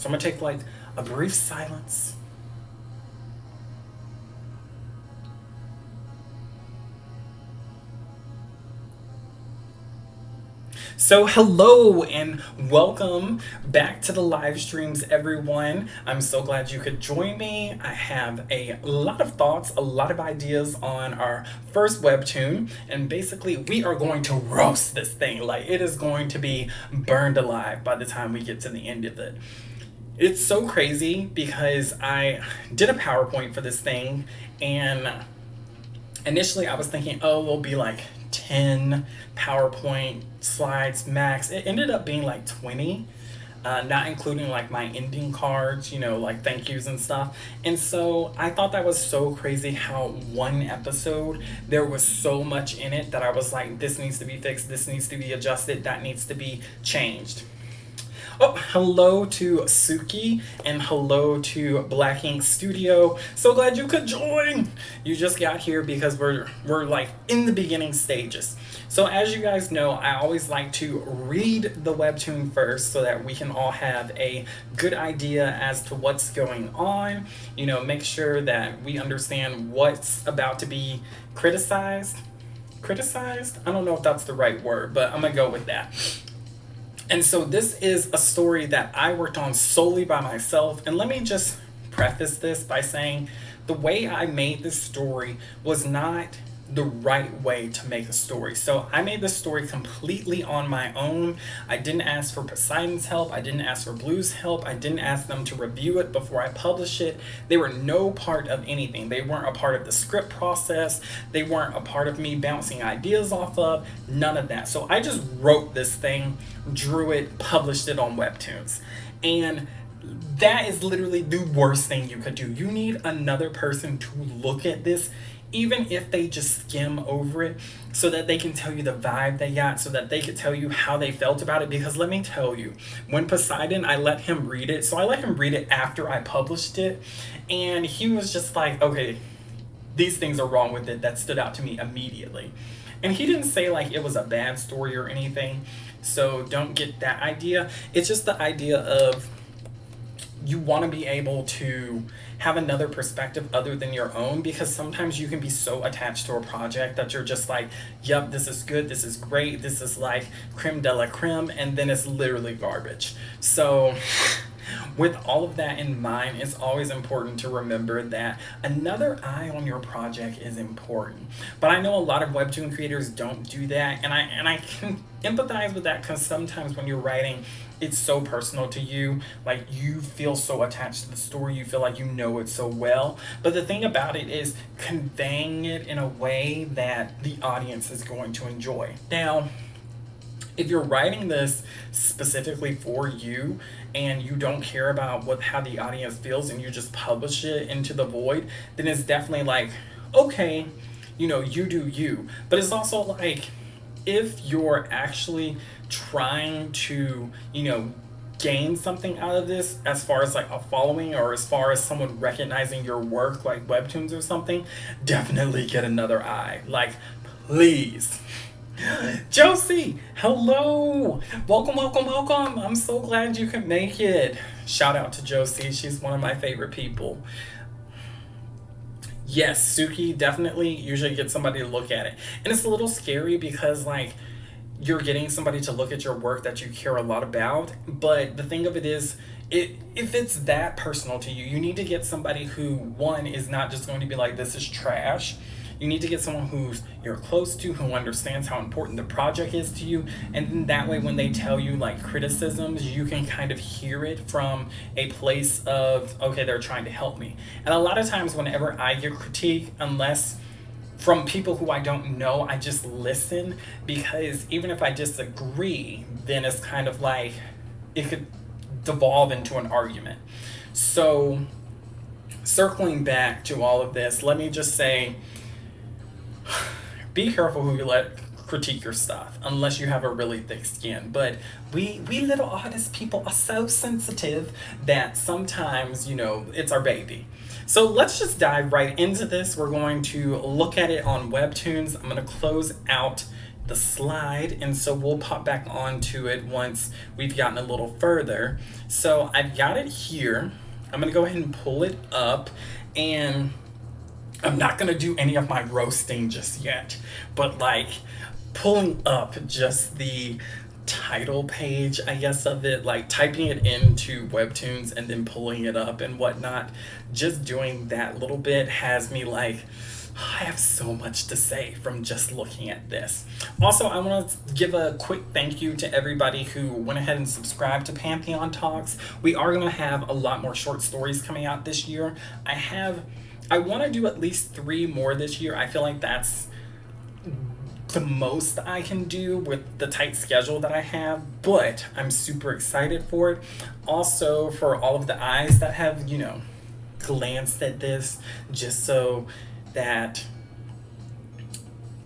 So I'm gonna take like a brief silence. So, hello and welcome back to the live streams, everyone. I'm so glad you could join me. I have a lot of thoughts, a lot of ideas on our first webtoon, and basically, we are going to roast this thing. Like, it is going to be burned alive by the time we get to the end of it. It's so crazy because I did a PowerPoint for this thing, and initially I was thinking, oh, it'll be like 10 PowerPoint slides max. It ended up being like 20, not including like my ending cards, like thank yous and stuff. And so I thought that was so crazy how one episode, there was so much in it that I was like, this needs to be fixed, this needs to be adjusted, that needs to be changed. Oh, hello to Suki and hello to Black Ink Studio. So glad you could join. You just got here because we're like in the beginning stages. So as you guys know, I always like to read the webtoon first so that we can all have a good idea as to what's going on. Make sure that we understand what's about to be criticized. Criticized? I don't know if that's the right word, but I'm gonna go with that. And so this is a story that I worked on solely by myself. And let me just preface this by saying the way I made this story was not the right way to make a story. So I made this story completely on my own. I didn't ask for Poseidon's help. I didn't ask for Blue's help. I didn't ask them to review it before I publish it. They were no part of anything. They weren't a part of the script process. They weren't a part of me bouncing ideas off of. None of that. So I just wrote this thing, drew it, published it on Webtoons. And that is literally the worst thing you could do. You need another person to look at this, even if they just skim over it, so that they can tell you the vibe they got, so that they could tell you how they felt about it. Because let me tell you, when Poseidon, I let him read it. So I let him read it after I published it. And he was just like, okay, these things are wrong with it. That stood out to me immediately. And he didn't say like it was a bad story or anything. So don't get that idea. It's just the idea of you want to be able to have another perspective other than your own, because sometimes you can be so attached to a project that you're just like, yep, this is good, this is great, this is like creme de la creme, and then it's literally garbage. So with all of that in mind, it's always important to remember that another eye on your project is important. But I know a lot of webtoon creators don't do that, and I can empathize with that, because sometimes when you're writing, it's so personal to you. Like, you feel so attached to the story, you feel like you know it so well. But the thing about it is conveying it in a way that the audience is going to enjoy. Now, if you're writing this specifically for you and you don't care about how the audience feels, and you just publish it into the void, then it's definitely like, okay, you do you. But it's also like, if you're actually trying to, gain something out of this, as far as like a following, or as far as someone recognizing your work, like webtoons or something, definitely get another eye. Like, please. Josie, hello. Welcome, welcome, welcome. I'm so glad you could make it. Shout out to Josie. She's one of my favorite people. Yes, Suki, definitely usually get somebody to look at it. And it's a little scary because, like, you're getting somebody to look at your work that you care a lot about. But the thing of it is, if it's that personal to you, you need to get somebody who, one, is not just going to be like, this is trash. You need to get someone who's you're close to, who understands how important the project is to you. And then that way, when they tell you like criticisms, you can kind of hear it from a place of, okay, they're trying to help me. And a lot of times whenever I get critique, unless from people who I don't know, I just listen, because even if I disagree, then it's kind of like it could devolve into an argument. So circling back to all of this, let me just say, be careful who you let critique your stuff, unless you have a really thick skin. But we little artist people are so sensitive that sometimes, it's our baby. So let's just dive right into this. We're going to look at it on Webtoons. I'm going to close out the slide, and so we'll pop back onto it once we've gotten a little further. So I've got it here. I'm gonna go ahead and pull it up, and I'm not gonna do any of my roasting just yet, but like pulling up just the title page, I guess, of it, like typing it into Webtoons and then pulling it up and whatnot, just doing that little bit has me like, I have so much to say from just looking at this. Also, I want to give a quick thank you to everybody who went ahead and subscribed to Pantheon Talks. We are going to have a lot more short stories coming out this year. I want to do at least 3 more this year. I feel like that's the most I can do with the tight schedule that I have, but I'm super excited for it. Also, for all of the eyes that have, glanced at this, just so that,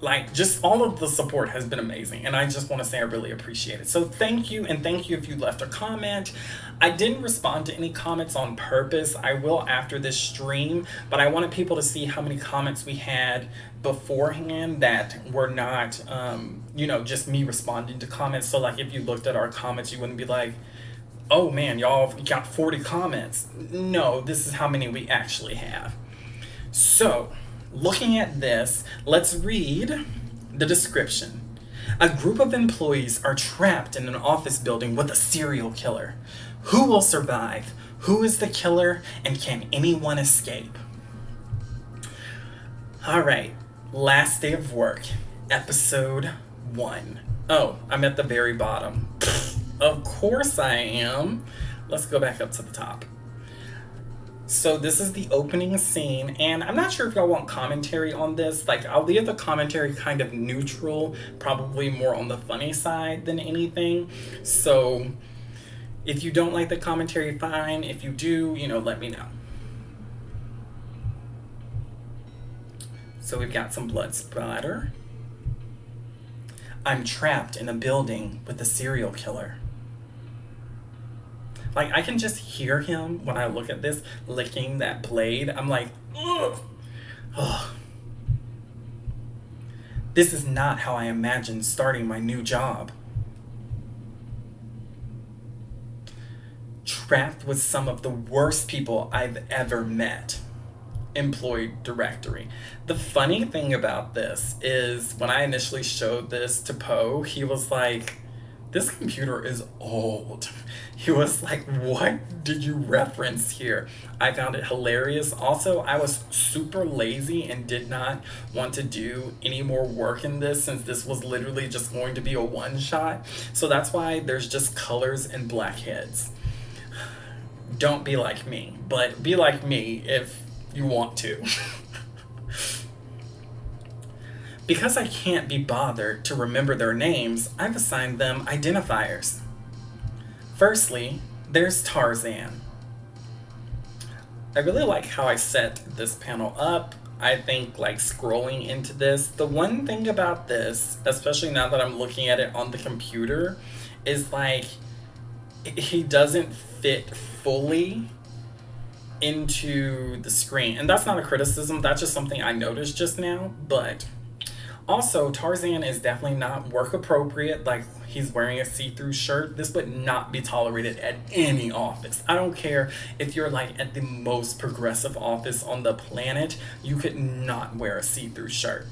like, just all of the support has been amazing, and I just want to say I really appreciate it. So thank you, and thank you if you left a comment. I didn't respond to any comments on purpose. I will after this stream, but I wanted people to see how many comments we had beforehand that were not, just me responding to comments. So like if you looked at our comments, you wouldn't be like, oh man, y'all got 40 comments. No, this is how many we actually have. So looking at this, let's read the description. A group of employees are trapped in an office building with a serial killer. Who will survive? Who is the killer? And can anyone escape? All right, last day of work, episode 1. Oh, I'm at the very bottom. Of course I am. Let's go back up to the top. So this is the opening scene, and I'm not sure if y'all want commentary on this. Like, I'll leave the commentary kind of neutral, probably more on the funny side than anything. So if you don't like the commentary, fine. If you do, let me know. So we've got some blood splatter. I'm trapped in a building with a serial killer. Like, I can just hear him when I look at this, licking that blade. I'm like, ugh. Ugh. This is not how I imagined starting my new job. Trapped with some of the worst people I've ever met. Employee directory. The funny thing about this is when I initially showed this to Poe, he was like, this computer is old. He was like, what did you reference here? I found it hilarious. Also, I was super lazy and did not want to do any more work in this since this was literally just going to be a one-shot. So that's why there's just colors and blackheads. Don't be like me, but be like me if you want to. Because I can't be bothered to remember their names, I've assigned them identifiers. Firstly, there's Tarzan. I really like how I set this panel up. I think like scrolling into this, the one thing about this, especially now that I'm looking at it on the computer, is like he doesn't fit fully into the screen. And that's not a criticism, that's just something I noticed just now. But also, Tarzan is definitely not work appropriate. Like, he's wearing a see-through shirt. This would not be tolerated at any office. I don't care if you're like at the most progressive office on the planet, you could not wear a see-through shirt.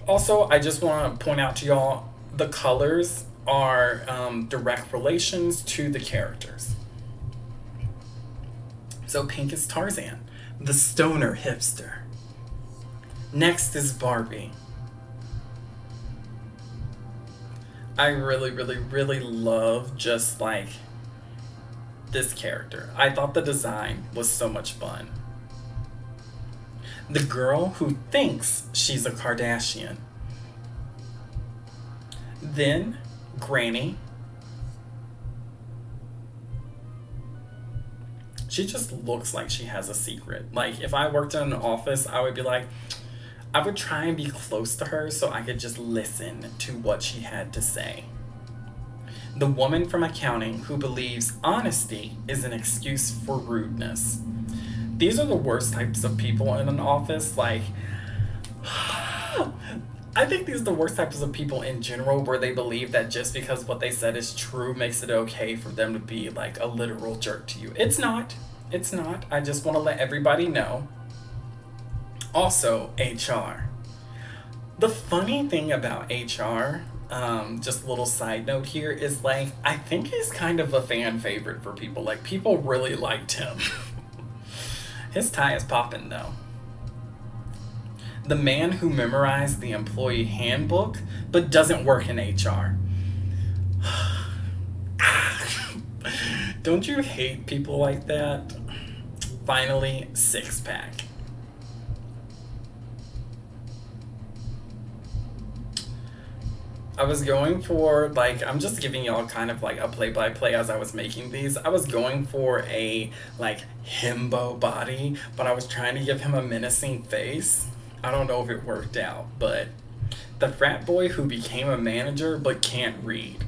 Also, I just want to point out to y'all, the colors are direct relations to the characters. So pink is Tarzan, the stoner hipster. Next is Barbie. I really, really, really love just like this character. I thought the design was so much fun. The girl who thinks she's a Kardashian. Then Granny. She just looks like she has a secret. Like, if I worked in an office, I would be like, I would try and be close to her so I could just listen to what she had to say. The woman from accounting who believes honesty is an excuse for rudeness. These are the worst types of people in an office. Like, I think these are the worst types of people in general, where they believe that just because what they said is true makes it okay for them to be like a literal jerk to you. It's not. It's not. I just want to let everybody know. Also, HR. The funny thing about HR, just a little side note here, is like, I think he's kind of a fan favorite for people. Like, people really liked him. His tie is popping though. The man who memorized the employee handbook but doesn't work in HR. Don't you hate people like that? Finally, six pack. I was going for, like, I'm just giving y'all kind of like a play-by-play as I was making these. I was going for a, like, himbo body, but I was trying to give him a menacing face. I don't know if it worked out, but the frat boy who became a manager but can't read.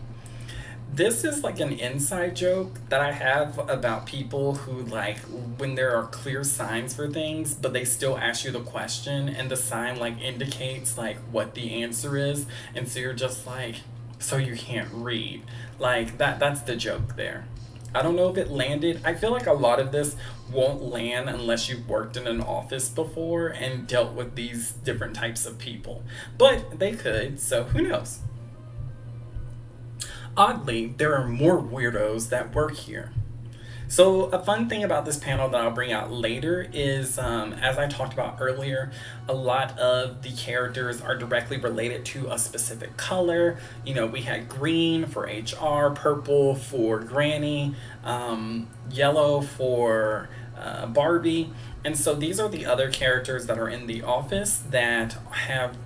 This is like an inside joke that I have about people who, like, when there are clear signs for things, but they still ask you the question and the sign like indicates like what the answer is, and so you're just like, so you can't read. Like that's the joke there. I don't know if it landed. I feel like a lot of this won't land unless you've worked in an office before and dealt with these different types of people. But they could, so who knows? Oddly, there are more weirdos that work here. So a fun thing about this panel that I'll bring out later is, as I talked about earlier, a lot of the characters are directly related to a specific color. You know, we had green for HR, purple for Granny, yellow for Barbie. And so these are the other characters that are in the office that have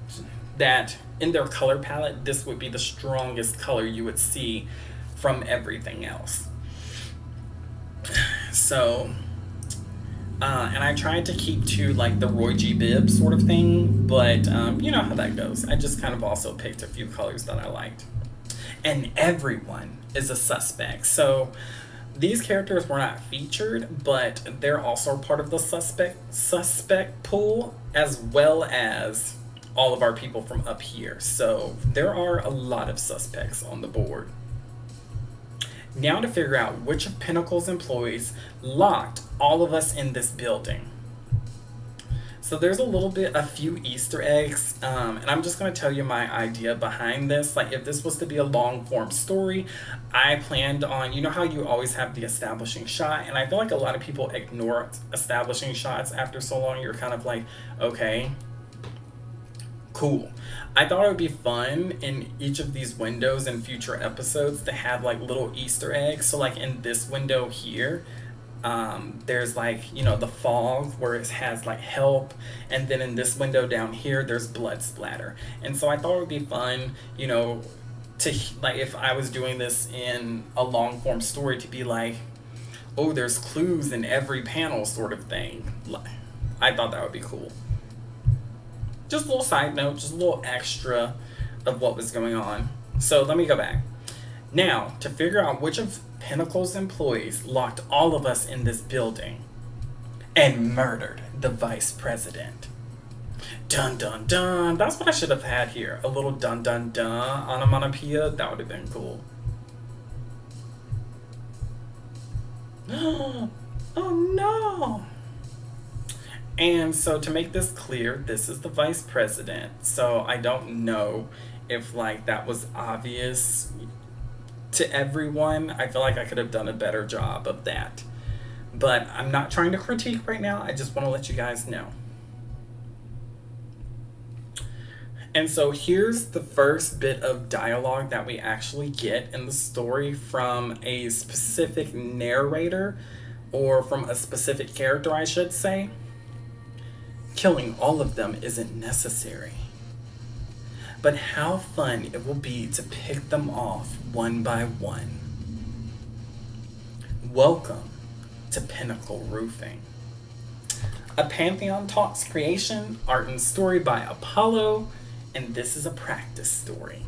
that in their color palette, this would be the strongest color you would see from everything else. So, and I tried to keep to like the Roy G. Bibb sort of thing, but you know how that goes. I just kind of also picked a few colors that I liked. And everyone is a suspect. So these characters were not featured, but they're also part of the suspect pool, as well as all of our people from up here. So there are a lot of suspects on the board. Now to figure out which of Pinnacle's employees locked all of us in this building. So there's a few Easter eggs, and I'm just going to tell you my idea behind this. Like, if this was to be a long form story, I planned on, you know how you always have the establishing shot, and I feel like a lot of people ignore establishing shots after so long. You're kind of like, okay, cool. I thought it would be fun in each of these windows in future episodes to have like little Easter eggs. So like in this window here, there's like, you know, the fog where it has like help, and then in this window down here there's blood splatter. And so I thought it would be fun, you know, to like, if I was doing this in a long form story, to be like, oh, there's clues in every panel sort of thing. I thought that would be cool. Just a little side note, just a little extra of what was going on. So let me go back. Now, to figure out which of Pinnacle's employees locked all of us in this building and murdered the vice president. Dun dun dun. That's what I should have had here. A little dun dun dun onomatopoeia. That would have been cool. Oh no. And so to make this clear, this is the vice president. So I don't know if like that was obvious to everyone. I feel like I could have done a better job of that. But I'm not trying to critique right now. I just want to let you guys know. And so here's the first bit of dialogue that we actually get in the story from a specific narrator, or from a specific character, I should say. Killing all of them isn't necessary. But how fun it will be to pick them off one by one. Welcome to Pinnacle Roofing. A Pantheon Talks creation, art and story by Apollo, and this is a practice story.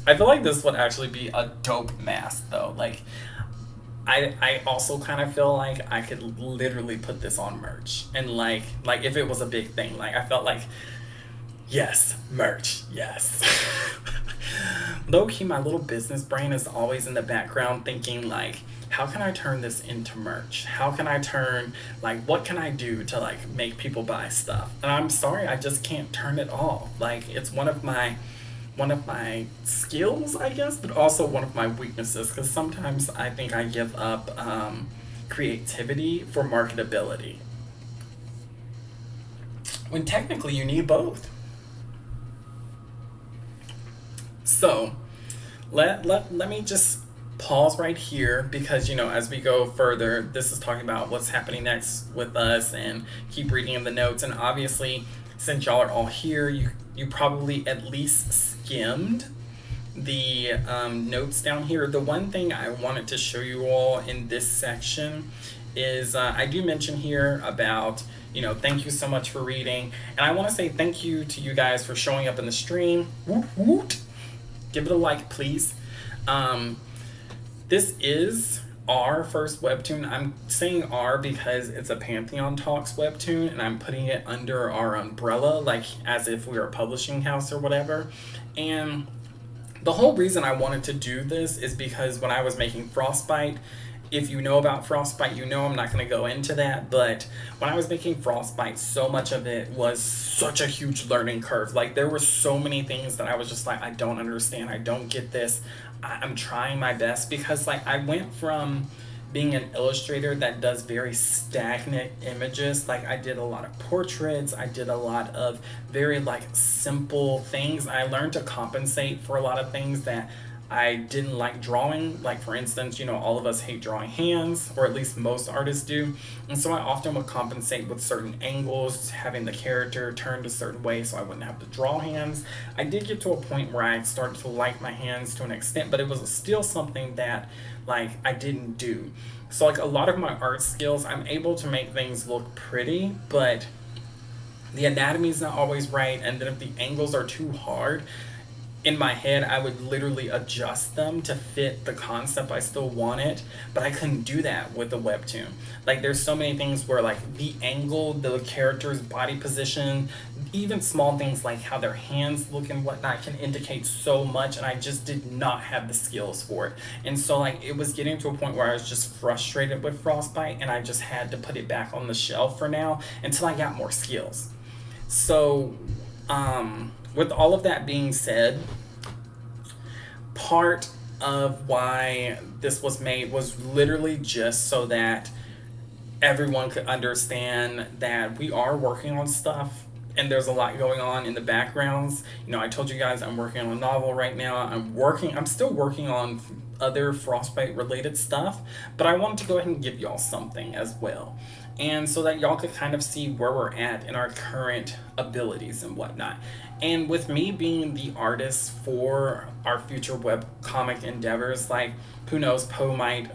I feel like this would actually be a dope mask though. Like, I also kind of feel like I could literally put this on merch, and like if it was a big thing. Like, I felt like Yes, merch. Yes. Low key, my little business brain is always in the background thinking, like, how can I turn this into merch? How can I turn, like, what can I do to, like, make people buy stuff? And I'm sorry, I just can't turn it off. Like, it's one of my skills, I guess, but also one of my weaknesses because sometimes I think I give up creativity for marketability when technically you need both. So let me just pause right here because as we go further, this is talking about what's happening next with us, and keep reading in the notes. And obviously, since y'all are all here, you probably at least skimmed the notes down here. The one thing I wanted to show you all in this section is I do mention here about, thank you so much for reading. And I want to say thank you to you guys for showing up in the stream. Woot woot. Give it a like, please. Um, this is our first webtoon. I'm saying our because it's a Pantheon Talks webtoon, and I'm putting it under our umbrella, like as if we were a publishing house or whatever. And the whole reason I wanted to do this is because when I was making Frostbite, if you know about Frostbite, I'm not going to go into that, but when I was making Frostbite, so much of it was such a huge learning curve. Like, there were so many things that I was just like, I don't understand, I don't get this. I'm trying my best because, like, I went from being an illustrator that does very stagnant images. Like, I did a lot of portraits, I did a lot of very, like, simple things. I learned to compensate for a lot of things that I didn't like drawing. Like, for instance, all of us hate drawing hands, or at least most artists do. And so I often would compensate with certain angles, having the character turned a certain way so I wouldn't have to draw hands. I did get to a point where I started to like my hands to an extent, but it was still something that, like, I didn't do. So, like, a lot of my art skills, I'm able to make things look pretty, but the anatomy is not always right. And then if the angles are too hard, in my head, I would literally adjust them to fit the concept I still wanted, but I couldn't do that with the webtoon. Like, there's so many things where, like, the angle, the character's body position, even small things like how their hands look and whatnot can indicate so much, and I just did not have the skills for it. And so, like, it was getting to a point where I was just frustrated with Frostbite, and I just had to put it back on the shelf for now until I got more skills. So, with all of that being said, part of why this was made was literally just so that everyone could understand that we are working on stuff and there's a lot going on in the backgrounds. I told you guys I'm working on a novel right now. I'm still working on other Frostbite related stuff, but I wanted to go ahead and give y'all something as well. And so that y'all could kind of see where we're at in our current abilities and whatnot. And with me being the artist for our future web comic endeavors, like, who knows, Poe might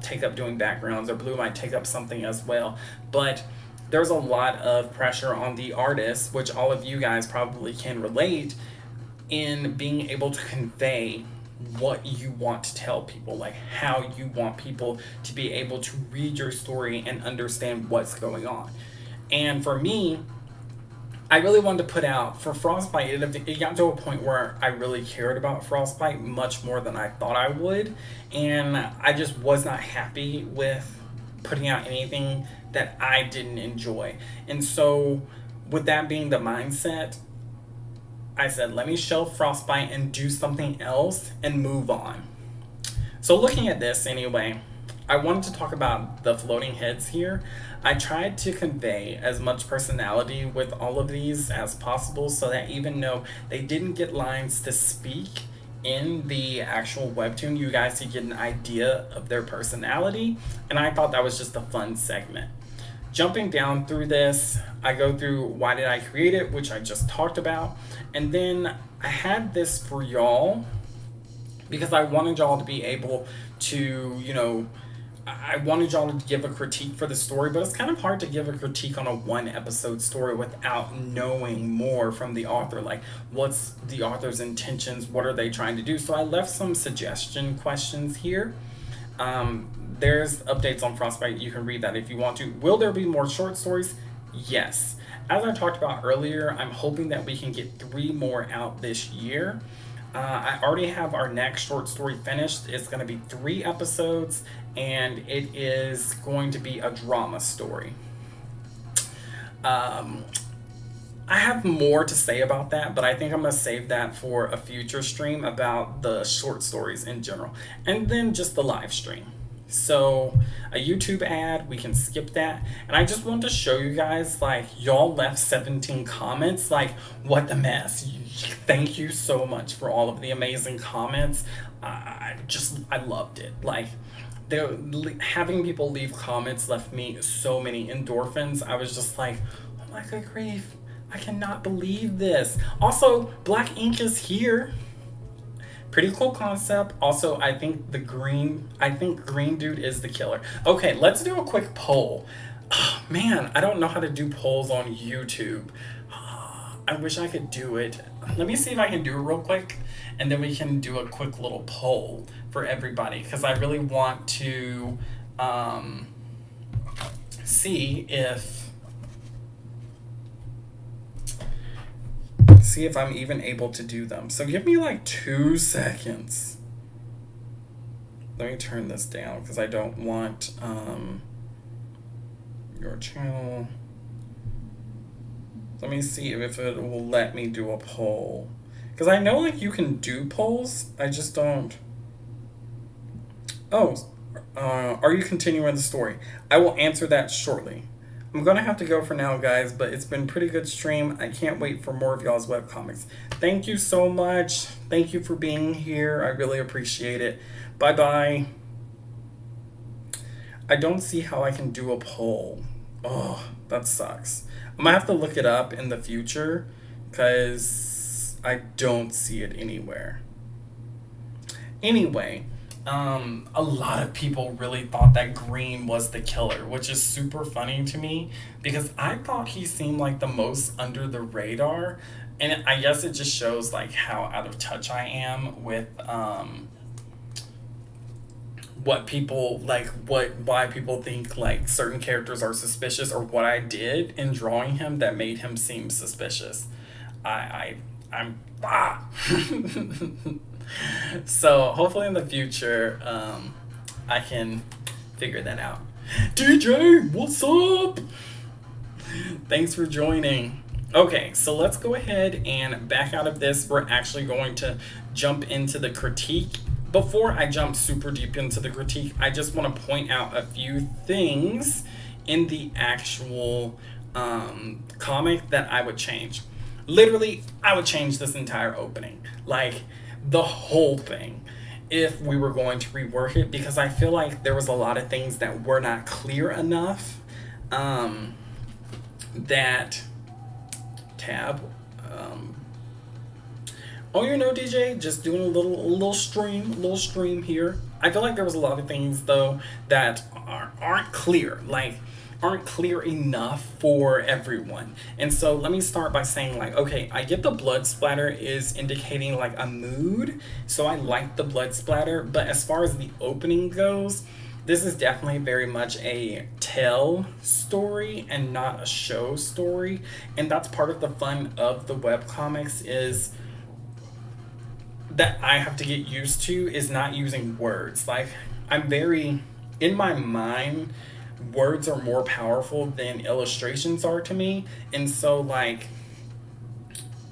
take up doing backgrounds, or Blue might take up something as well. But there's a lot of pressure on the artist, which all of you guys probably can relate, in being able to convey what you want to tell people, like how you want people to be able to read your story and understand what's going on. And for me, I really wanted to put out for Frostbite. It got to a point where I really cared about Frostbite much more than I thought I would, and I just was not happy with putting out anything that I didn't enjoy. And so, with that being the mindset, I said, let me shelf Frostbite and do something else and move on. So, looking at this anyway, I wanted to talk about the floating heads here. I tried to convey as much personality with all of these as possible so that even though they didn't get lines to speak in the actual webtoon, you guys could get an idea of their personality. And I thought that was just a fun segment. Jumping down through this, I go through why did I create it, which I just talked about. And then I had this for y'all because I wanted y'all to be able to, I wanted y'all to give a critique for the story, but it's kind of hard to give a critique on a one episode story without knowing more from the author. Like, what's the author's intentions? What are they trying to do? So I left some suggestion questions here. There's updates on Frostbite. You can read that if you want to. Will there be more short stories? Yes. As I talked about earlier, I'm hoping that we can get three more out this year. I already have our next short story finished. It's going to be 3 episodes, and it is going to be a drama story. Um, I have more to say about that, but I think I'm going to save that for a future stream about the short stories in general, and then just the live stream. So, a YouTube ad, we can skip that. And I just wanted to show you guys, like, y'all left 17 comments. Like, what the mess. Thank you so much for all of the amazing comments. I loved it. Like, having people leave comments left me so many endorphins. I was just like, oh my good grief. I cannot believe this. Also, Black Ink is here. Pretty cool concept. Also, I think green dude is the killer. Okay, let's do a quick poll. Oh, man, I don't know how to do polls on YouTube. I wish I could do it. Let me see if I can do it real quick, and then we can do a quick little poll for everybody, because I really want to see if I'm even able to do them. So give me like 2 seconds. Let me turn this down because I don't want your channel. Let me see if it will let me do a poll. Because I know like you can do polls. I just don't. Oh, are you continuing the story? I will answer that shortly. I'm gonna have to go for now, guys, but it's been a pretty good stream. I can't wait for more of y'all's webcomics. Thank you so much. Thank you for being here. I really appreciate it. Bye-bye. I don't see how I can do a poll. Oh, that sucks. I'm gonna have to look it up in the future because I don't see it anywhere. Anyway, a lot of people really thought that Green was the killer, which is super funny to me because I thought he seemed like the most under the radar. And I guess it just shows like how out of touch I am with what people like, why people think like certain characters are suspicious, or what I did in drawing him that made him seem suspicious. I'm So hopefully in the future, I can figure that out. DJ, what's up? Thanks for joining. Okay, so let's go ahead and back out of this. We're actually going to jump into the critique. Before I jump super deep into the critique, I just want to point out a few things in the actual comic that I would change. Literally, I would change this entire opening. Like, the whole thing, if we were going to rework it, because I feel like there was a lot of things that were not clear enough. That tab. Oh, you know, DJ, just doing a little stream here. I feel like there was a lot of things though that aren't clear. Like, aren't clear enough for everyone. And so let me start by saying, like, okay, I get the blood splatter is indicating like a mood, so I like the blood splatter, but as far as the opening goes, this is definitely very much a tell story and not a show story. And that's part of the fun of the webcomics, is that I have to get used to, is not using words. Like, I'm very, in my mind, words are more powerful than illustrations are to me. And so like,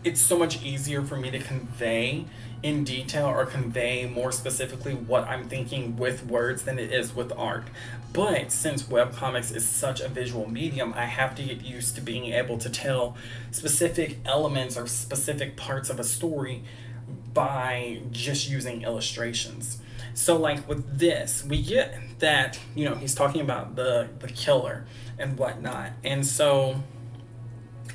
it's so much easier for me to convey in detail or convey more specifically what I'm thinking with words than it is with art. But since webcomics is such a visual medium, I have to get used to being able to tell specific elements or specific parts of a story by just using illustrations. So like with this, we get that, you know, he's talking about the killer and whatnot. And so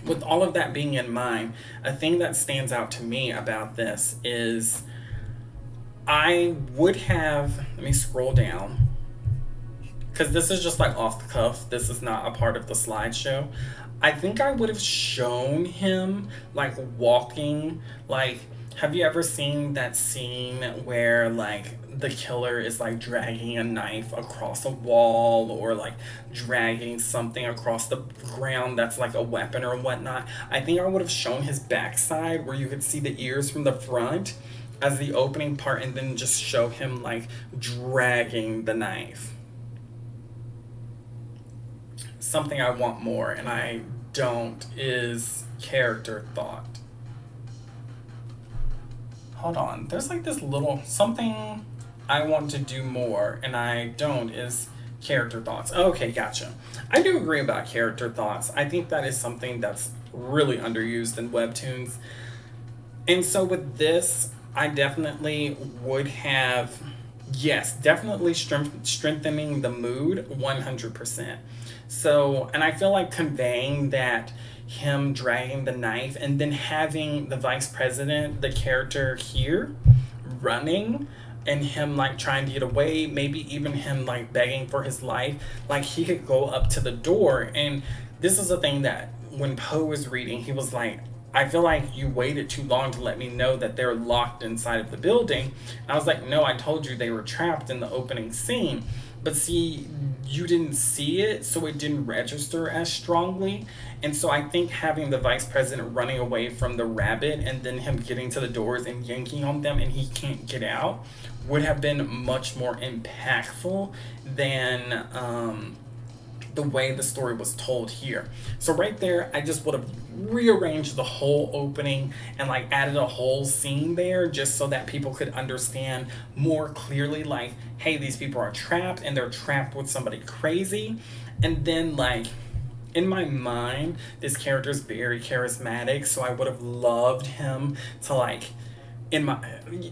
with all of that being in mind, a thing that stands out to me about this is I would have, let me scroll down, because this is just like off the cuff. This is not a part of the slideshow. I think I would have shown him like walking, like Have you ever seen that scene where like the killer is like dragging a knife across a wall, or like dragging something across the ground that's like a weapon or whatnot? I think I would have shown his backside where you could see the ears from the front as the opening part, and then just show him like dragging the knife. Something I want more and I don't is character thought. Hold on. There's like this little something I want to do more and I don't is character thoughts. Okay, gotcha. I do agree about character thoughts. I think that is something that's really underused in webtoons. And so with this, I definitely would have, yes, definitely strengthening the mood 100%. So, and I feel like conveying that him dragging the knife and then having the vice president, the character here, running and him like trying to get away, maybe even him like begging for his life, like he could go up to the door. And this is the thing that when Poe was reading, he was like, I feel like you waited too long to let me know that they're locked inside of the building. And I was like, no, I told you they were trapped in the opening scene. But see, you didn't see it, so it didn't register as strongly. And so I think having the vice president running away from the rabbit and then him getting to the doors and yanking on them and he can't get out would have been much more impactful than the way the story was told here. So right there, I just would have rearranged the whole opening and like added a whole scene there just so that people could understand more clearly, like, hey, these people are trapped and they're trapped with somebody crazy. And then like in my mind, this character is very charismatic, so I would have loved him to like in my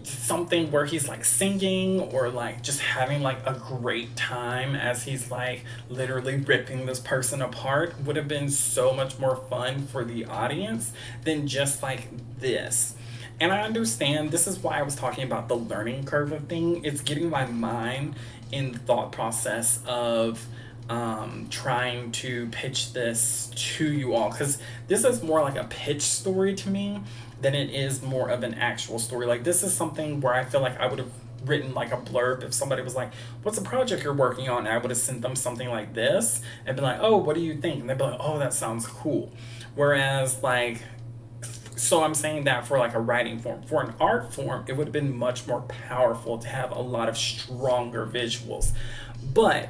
something where he's like singing or like just having like a great time as he's like literally ripping this person apart would have been so much more fun for the audience than just like this. And I understand this is why I was talking about the learning curve of thing. It's getting my mind in the thought process of trying to pitch this to you all, because this is more like a pitch story to me than it is more of an actual story. Like this is something where I feel like I would have written like a blurb if somebody was like, what's a project you're working on? And I would have sent them something like this and been like, oh, what do you think? And they'd be like, oh, that sounds cool. Whereas like, so I'm saying that for like a writing form. For an art form, it would have been much more powerful to have a lot of stronger visuals. But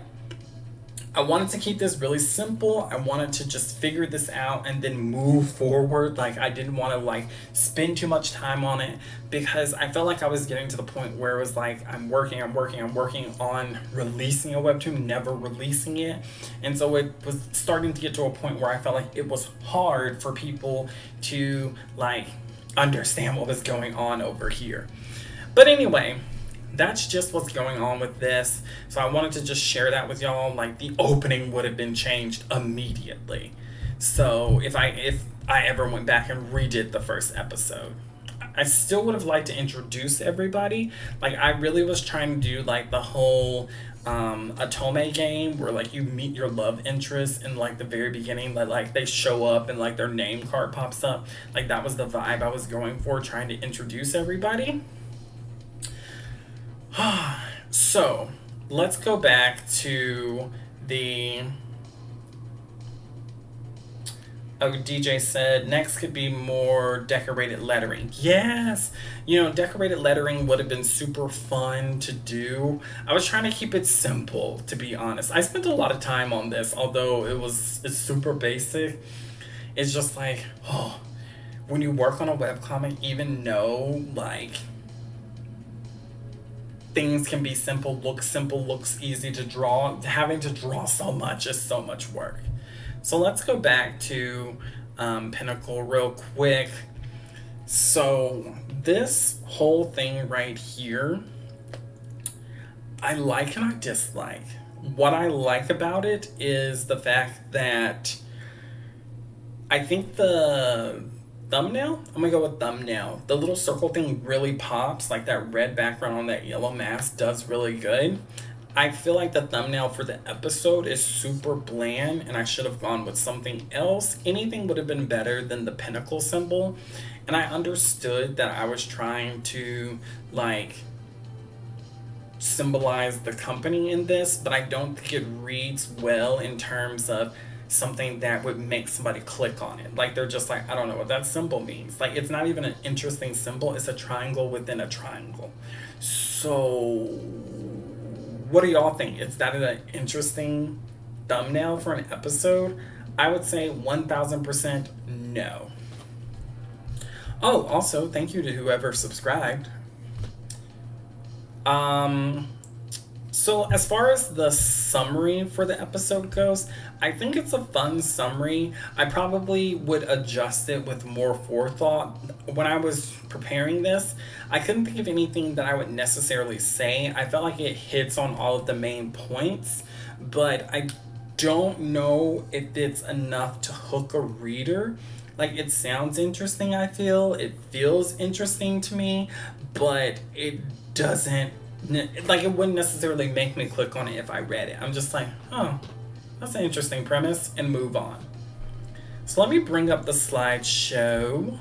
I wanted to keep this really simple. I wanted to just figure this out and then move forward. Like I didn't want to like spend too much time on it because I felt like I was getting to the point where it was like I'm working on releasing a webtoon, never releasing it. And so it was starting to get to a point where I felt like it was hard for people to like understand what was going on over here. But anyway, that's just what's going on with this. So I wanted to just share that with y'all. Like the opening would have been changed immediately. So if I ever went back and redid the first episode, I still would have liked to introduce everybody. Like I really was trying to do like the whole Atome game where like you meet your love interest in like the very beginning, that like they show up and like their name card pops up. Like that was the vibe I was going for, trying to introduce everybody. So let's go back to the DJ said next could be more decorated lettering. Yes, decorated lettering would have been super fun to do. I was trying to keep it simple, to be honest. I spent a lot of time on this, although it's super basic. It's just like, when you work on a webcomic, even though like things can be simple, looks easy to draw, having to draw so much is so much work. So let's go back to Pinnacle real quick. So this whole thing right here, I like and I dislike. What I like about it is the fact that I think the thumbnail, I'm gonna go with thumbnail. The little circle thing really pops, like that red background on that yellow mask does really good. I feel like the thumbnail for the episode is super bland and I should have gone with something else. Anything would have been better than the pinnacle symbol. And I understood that I was trying to like symbolize the company in this, but I don't think it reads well in terms of something that would make somebody click on it. Like they're just like, I don't know what that symbol means. Like it's not even an interesting symbol, it's a triangle within a triangle. So what do y'all think? Is that an interesting thumbnail for an episode? I would say 1000% no. Oh, also, thank you to whoever subscribed. So as far as the summary for the episode goes, I think it's a fun summary. I probably would adjust it with more forethought. When I was preparing this, I couldn't think of anything that I would necessarily say. I felt like it hits on all of the main points, but I don't know if it's enough to hook a reader. Like it sounds interesting, I feel. It feels interesting to me, but it doesn't, like it wouldn't necessarily make me click on it if I read it. I'm just like, oh, that's an interesting premise, and move on. So let me bring up the slideshow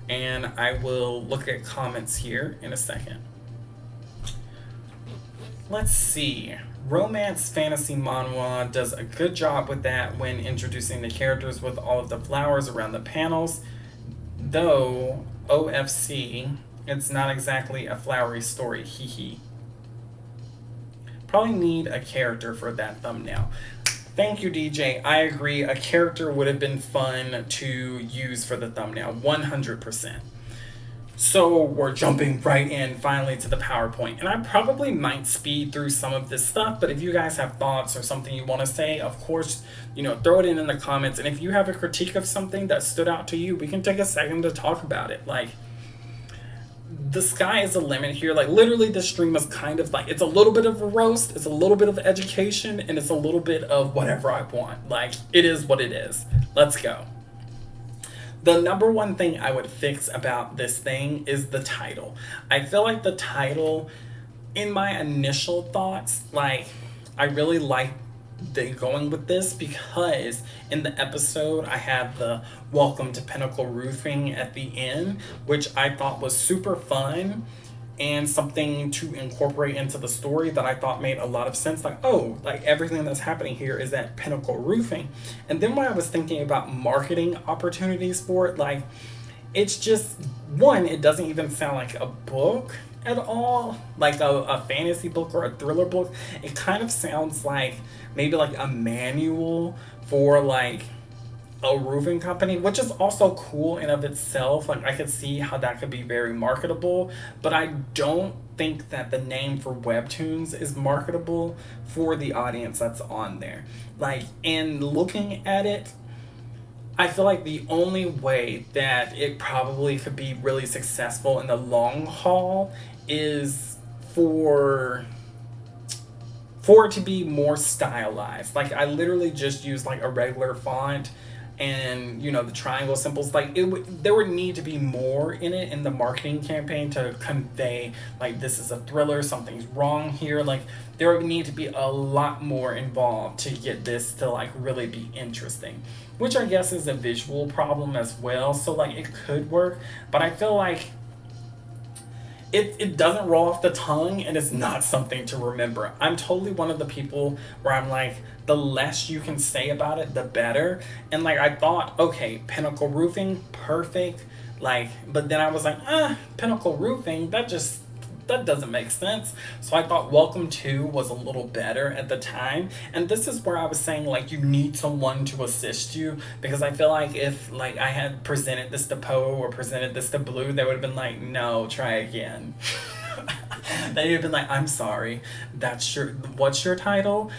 and I will look at comments here in a second. Let's see. Romance fantasy manhwa does a good job with that when introducing the characters with all of the flowers around the panels. Though OFC, it's not exactly a flowery story, hee hee. Probably need a character for that thumbnail. Thank you, DJ. I agree. A character would have been fun to use for the thumbnail, 100%. So we're jumping right in finally to the PowerPoint. And I probably might speed through some of this stuff, but if you guys have thoughts or something you want to say, of course, throw it in the comments. And if you have a critique of something that stood out to you, we can take a second to talk about it. Like, the sky is the limit here. Like literally this stream is kind of like, it's a little bit of a roast, it's a little bit of education, and it's a little bit of whatever I want. Like it is what it is. Let's go. The number one thing I would fix about this thing is the title. I feel like the title, in my initial thoughts, like I really like going with this because in the episode I had the welcome to Pinnacle Roofing at the end, which I thought was super fun and something to incorporate into the story that I thought made a lot of sense. Like, oh, like everything that's happening here is at Pinnacle Roofing. And then when I was thinking about marketing opportunities for it, like it's just, one, it doesn't even sound like a book at all, like a fantasy book or a thriller book. It kind of sounds like maybe like a manual for like a roofing company, which is also cool in of itself. Like I could see how that could be very marketable, but I don't think that the name for Webtoons is marketable for the audience that's on there. Like, in looking at it, I feel like the only way that it probably could be really successful in the long haul is for it to be more stylized. Like I literally just used like a regular font and the triangle symbols. Like there would need to be more in it in the marketing campaign to convey like this is a thriller, something's wrong here. Like there would need to be a lot more involved to get this to like really be interesting, which I guess is a visual problem as well. So like it could work, but I feel like it doesn't roll off the tongue and it's not something to remember. I'm totally one of the people where I'm like, the less you can say about it, the better. And like I thought, okay, Pinnacle Roofing, perfect. Like, but then I was like, Pinnacle Roofing, that doesn't make sense. So I thought Welcome To was a little better at the time. And this is where I was saying like you need someone to assist you, because I feel like if like I had presented this to Poe or presented this to Blue, they would have been like, no, try again. They'd have been like, I'm sorry, what's your title?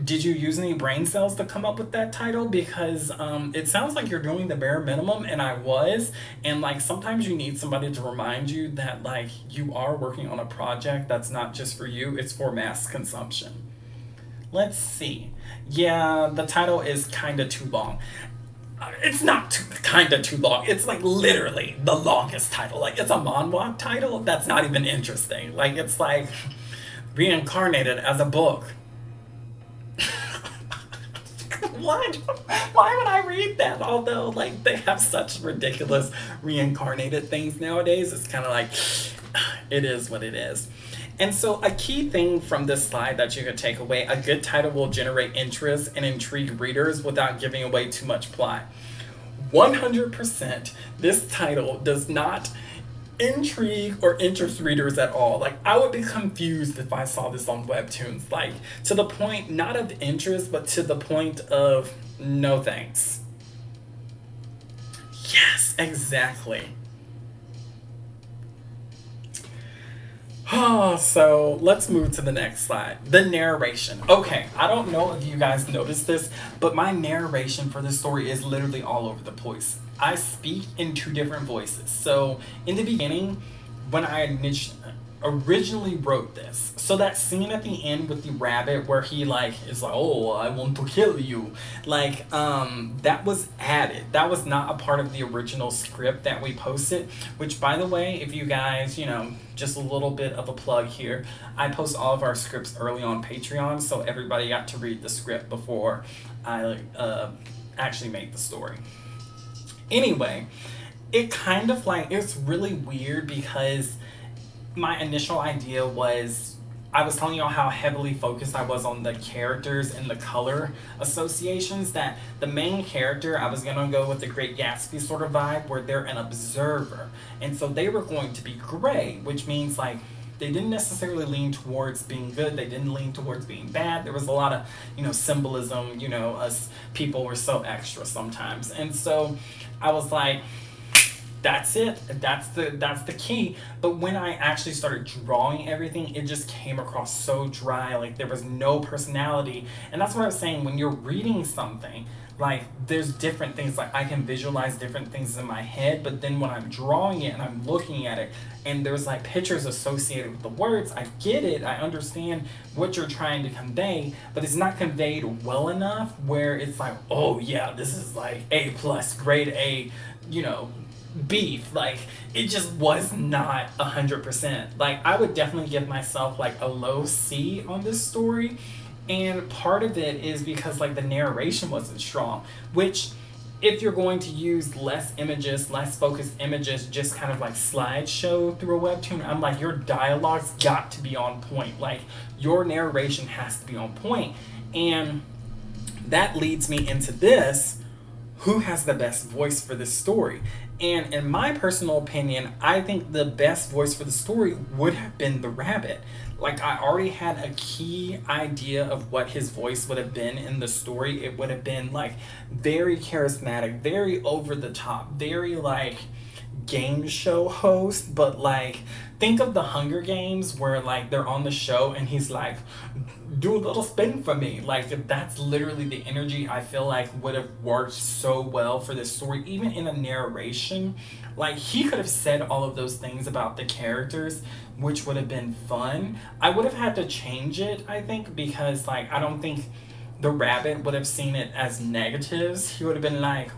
Did you use any brain cells to come up with that title? Because it sounds like you're doing the bare minimum, and I was. And like sometimes you need somebody to remind you that like you are working on a project that's not just for you, it's for mass consumption. Let's see. Yeah, the title is kind of too long. It's not kind of too long. It's like literally the longest title. Like it's a manhwa title that's not even interesting. Like it's like reincarnated as a book. What? Why would I read that? Although, like, they have such ridiculous reincarnated things nowadays, it's kind of like, it is what it is. And so, a key thing from this slide that you could take away, a good title will generate interest and intrigue readers without giving away too much plot. 100%, this title does not intrigue or interest readers at all. Like, I would be confused if I saw this on Webtoons, like, to the point not of interest, but to the point of no thanks. Yes, exactly. So let's move to the next slide. The narration. Okay, I don't know if you guys noticed this, but my narration for this story is literally all over the place. I speak in two different voices. So in the beginning, when I originally wrote this, so that scene at the end with the rabbit where he like is like, oh, I want to kill you, like that was added. That was not a part of the original script that we posted, which, by the way, if you guys, just a little bit of a plug here, I post all of our scripts early on Patreon, so everybody got to read the script before I actually made the story. Anyway, it kind of like, it's really weird because my initial idea was, I was telling y'all how heavily focused I was on the characters and the color associations, that the main character, I was going to go with the Great Gatsby sort of vibe where they're an observer. And so they were going to be gray, which means like they didn't necessarily lean towards being good. They didn't lean towards being bad. There was a lot of, symbolism, us people were so extra sometimes. And so I was like, that's it. That's the key. But when I actually started drawing everything, it just came across so dry. Like there was no personality. And that's what I was saying. When you're reading something, like there's different things. Like I can visualize different things in my head, but then when I'm drawing it and I'm looking at it, and there's like pictures associated with the words, I get it. I understand what you're trying to convey, but it's not conveyed well enough where it's like, oh yeah, this is like A+, grade A, beef. Like it just was not 100%. Like I would definitely give myself like a low C on this story, and part of it is because like the narration wasn't strong, which if you're going to use less images, less focused images, just kind of like slideshow through a webtoon, I'm like, your dialogue's got to be on point. Like your narration has to be on point. And that leads me into this. Who has the best voice for this story? And in my personal opinion, I think the best voice for the story would have been the rabbit. Like I already had a key idea of what his voice would have been in the story. It would have been like very charismatic, very over the top, very like game show host, but like think of the Hunger Games where like they're on the show and he's like, do a little spin for me. Like that's literally the energy I feel like would have worked so well for this story. Even in a narration, like he could have said all of those things about the characters, which would have been fun. I would have had to change it, I think, because like I don't think the rabbit would have seen it as negatives. He would have been like,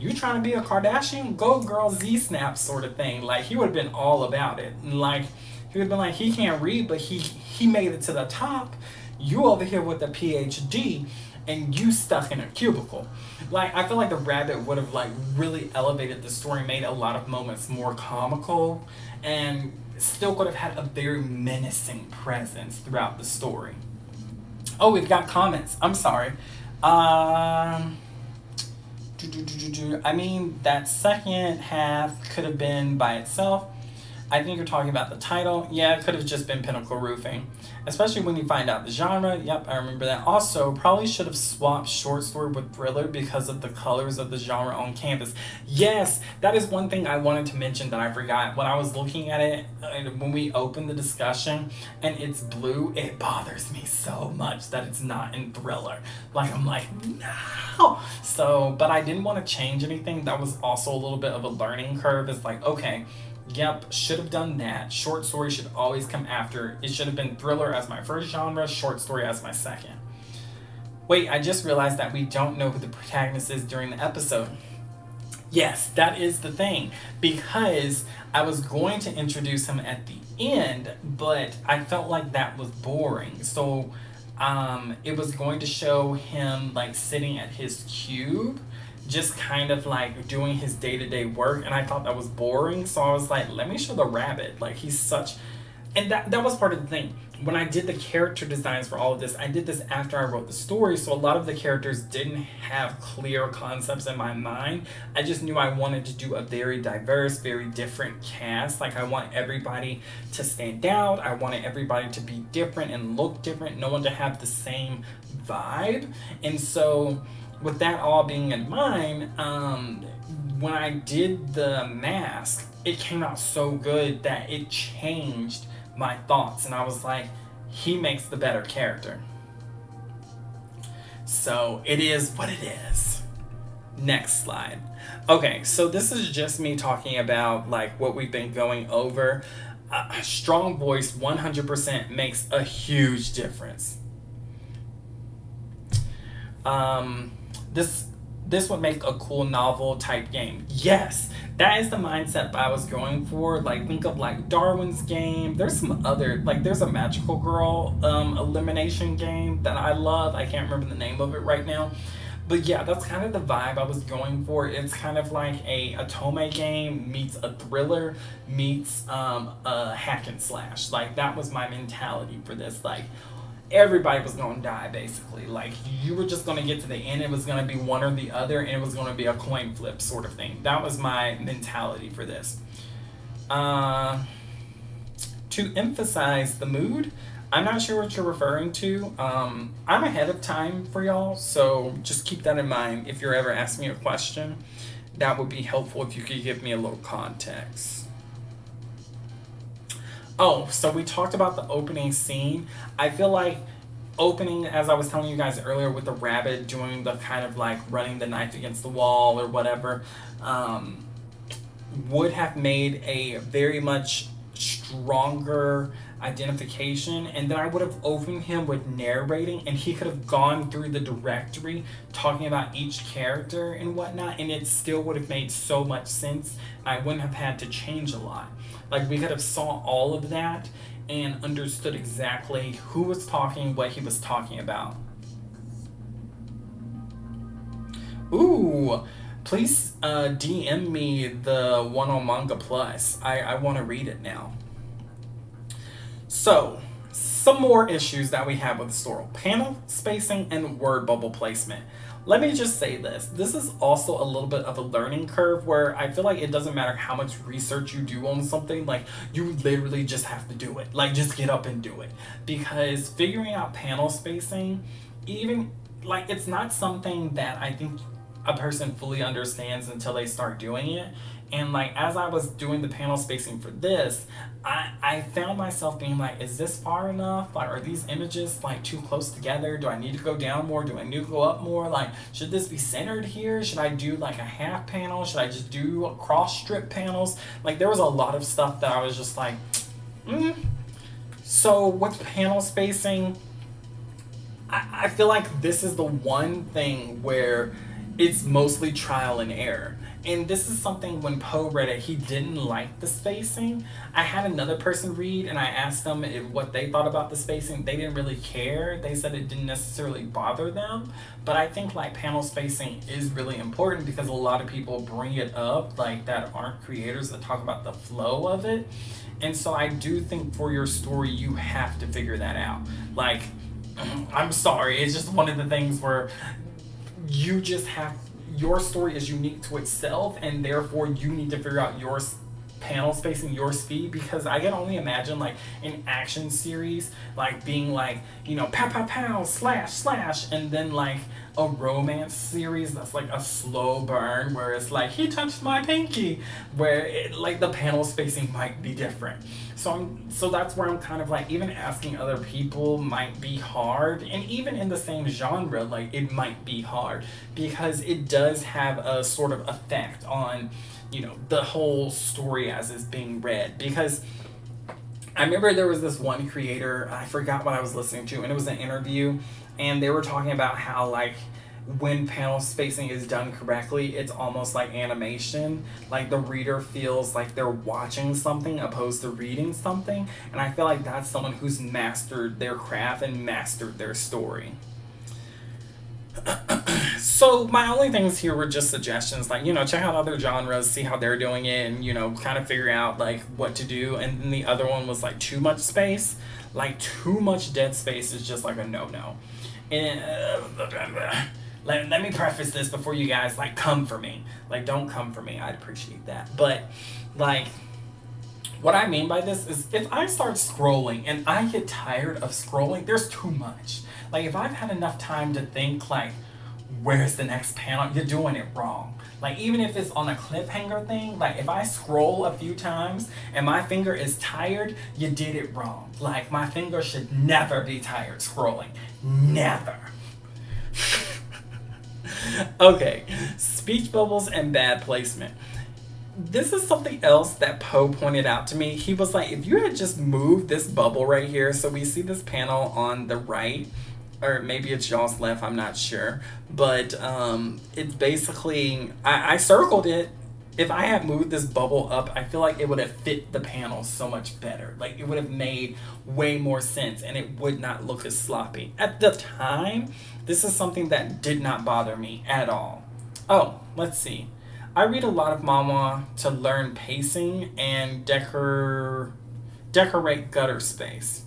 you trying to be a Kardashian? Go girl, Z-snap sort of thing. Like he would have been all about it. And like he would have been like, he can't read, but he made it to the top. You over here with a PhD and you stuck in a cubicle. Like I feel like the rabbit would have like really elevated the story, made a lot of moments more comical, and still could have had a very menacing presence throughout the story. Oh, we've got comments. I'm sorry. I mean, that second half could have been by itself. I think you're talking about the title. Yeah, it could have just been Pinnacle Roofing. Especially when you find out the genre. Yep, I remember that. Also, probably should have swapped short story with thriller because of the colors of the genre on canvas. Yes, that is one thing I wanted to mention that I forgot. When I was looking at it, when we opened the discussion, and it's blue, it bothers me so much that it's not in thriller. Like, I'm like, no! So, but I didn't want to change anything. That was also a little bit of a learning curve. It's like, okay, yep, should have done that. Short story should always come after. It should have been thriller as my first genre, short story as my second. Wait, I just realized that we don't know who the protagonist is during the episode. Yes, that is the thing. Because I was going to introduce him at the end, but I felt like that was boring. So it was going to show him like sitting at his cube, just kind of like doing his day to day work. And I thought that was boring. So I was like, let me show the rabbit. Like, he's such, and that was part of the thing. When I did the character designs for all of this, I did this after I wrote the story, so a lot of the characters didn't have clear concepts in my mind. I just knew I wanted to do a very diverse, very different cast. Like, I want everybody to stand out. I wanted everybody to be different and look different. No one to have the same vibe. And so, with that all being in mind, when I did the mask, it came out so good that it changed my thoughts, and I was like, he makes the better character. So it is what it is. Next slide. Okay, so this is just me talking about like what we've been going over. Strong voice 100% makes a huge difference. This would make a cool novel type game. Yes, that is the mindset I was going for. Like, think of like Darwin's Game. There's some other, like, there's a magical girl elimination game that I love. I can't remember the name of it right now. But yeah, that's kind of the vibe I was going for. It's kind of like a Otome game meets a thriller meets a hack and slash. Like, that was my mentality for this. Like, everybody was going to die, basically. Like, you were just going to get to the end, it was going to be one or the other, and it was going to be a coin flip sort of thing. That was my mentality for this. To emphasize the mood, I'm not sure what you're referring to. I'm ahead of time for y'all, so just keep that in mind. If you're ever asking me a question, that would be helpful if you could give me a little context. Oh, so we talked about the opening scene. I feel like opening, as I was telling you guys earlier, with the rabbit doing the kind of like running the knife against the wall or whatever, would have made a very much stronger identification, and then I would have opened him with narrating, and he could have gone through the directory talking about each character and whatnot, and it still would have made so much sense. I wouldn't have had to change a lot. Like, we could have saw all of that and understood exactly who was talking, what he was talking about. Ooh, please DM me the one on Manga Plus. I want to read it now. So, some more issues that we have with the story. Panel spacing and word bubble placement. Let me just say this. This is also a little bit of a learning curve where I feel like it doesn't matter how much research you do on something. Like, you literally just have to do it. Like, just get up and do it. Because figuring out panel spacing, even, like, it's not something that I think a person fully understands until they start doing it. And like, as I was doing the panel spacing for this, I found myself being like, is this far enough? Like, are these images like too close together? Do I need to go down more? Do I need to go up more? Like, should this be centered here? Should I do like a half panel? Should I just do cross strip panels? Like, there was a lot of stuff that I was just like, So with panel spacing, I feel like this is the one thing where it's mostly trial and error. And this is something, when Poe read it, he didn't like the spacing. I had another person read, and I asked them what they thought about the spacing. They didn't really care. They said it didn't necessarily bother them. But I think like panel spacing is really important because a lot of people bring it up, like, that aren't creators, that talk about the flow of it. And so I do think for your story, you have to figure that out. Like, I'm sorry, it's just one of the things where you just have, your story is unique to itself, and therefore you need to figure out your panel spacing, your speed, because I can only imagine like an action series like being like, you know, pow pow pow, slash slash, and then like a romance series that's like a slow burn where it's like, he touched my pinky, where it, like, the panel spacing might be different. So that's where I'm kind of like, even asking other people might be hard, and even in the same genre, like, it might be hard because it does have a sort of effect on, you know, the whole story as it's being read. Because I remember there was this one creator, I forgot what I was listening to, and it was an interview, and they were talking about how, like, when panel spacing is done correctly, it's almost like animation. Like the reader feels like they're watching something opposed to reading something. And I feel like that's someone who's mastered their craft and mastered their story. So my only things here were just suggestions, like, check out other genres, see how they're doing it, and kind of figure out like what to do. And then the other one was like too much space, like too much dead space is just like a no. And let me preface this before you guys like come for me. Like, don't come for me. I'd appreciate that. But like, what I mean by this is if I start scrolling and I get tired of scrolling, there's too much. Like, if I've had enough time to think, like, where's the next panel? You're doing it wrong. Like, even if it's on a cliffhanger thing, like, if I scroll a few times and my finger is tired, you did it wrong. Like, my finger should never be tired scrolling. Never. Okay, speech bubbles and bad placement. This is something else that Poe pointed out to me. He was like, if you had just moved this bubble right here, so we see this panel on the right, or maybe it's y'all's left, I'm not sure. But it's basically, I circled it. If I had moved this bubble up, I feel like it would have fit the panel so much better. Like, it would have made way more sense and it would not look as sloppy. At the time, this is something that did not bother me at all. Oh, let's see. I read a lot of manhwa to learn pacing and decorate gutter space.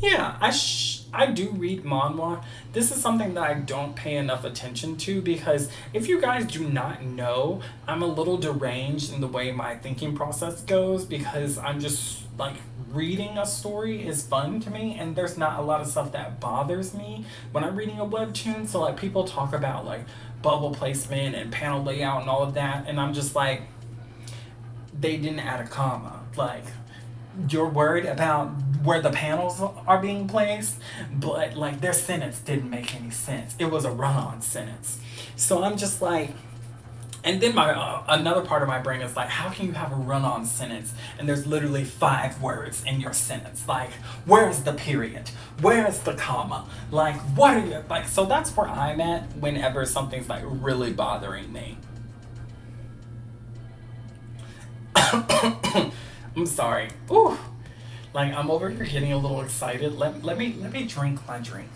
Yeah, I do read manhwa. This is something that I don't pay enough attention to because if you guys do not know, I'm a little deranged in the way my thinking process goes because I'm just like reading a story is fun to me and there's not a lot of stuff that bothers me when I'm reading a webtoon. So like people talk about like bubble placement and panel layout and all of that and I'm just like, they didn't add a comma. Like, you're worried about where the panels are being placed, but like their sentence didn't make any sense. It was a run-on sentence. So I'm just like, and then my another part of my brain is like, how can you have a run-on sentence and there's literally 5 words in your sentence? Like, where's the period? Where's the comma? Like, what are you like? So that's where I'm at whenever something's like really bothering me. I'm sorry. Ooh. Like, I'm over here getting a little excited. Let me drink my drink.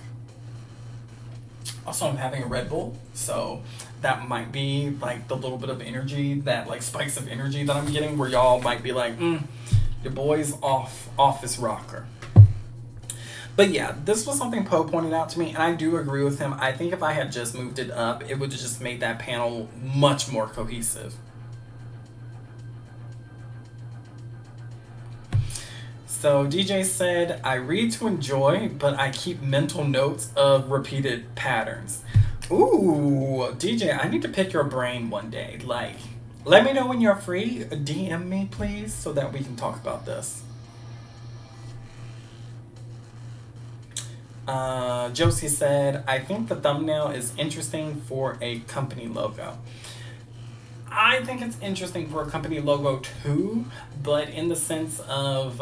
Also, I'm having a Red Bull, so that might be like the little bit of energy, that like spikes of energy that I'm getting where y'all might be like, your boy's off his rocker. But yeah, this was something Poe pointed out to me, and I do agree with him. I think if I had just moved it up, it would have just made that panel much more cohesive. So DJ said, I read to enjoy, but I keep mental notes of repeated patterns. Ooh, DJ, I need to pick your brain one day. Like, let me know when you're free. DM me, please, so that we can talk about this. Josie said, I think the thumbnail is interesting for a company logo. I think it's interesting for a company logo too, but in the sense of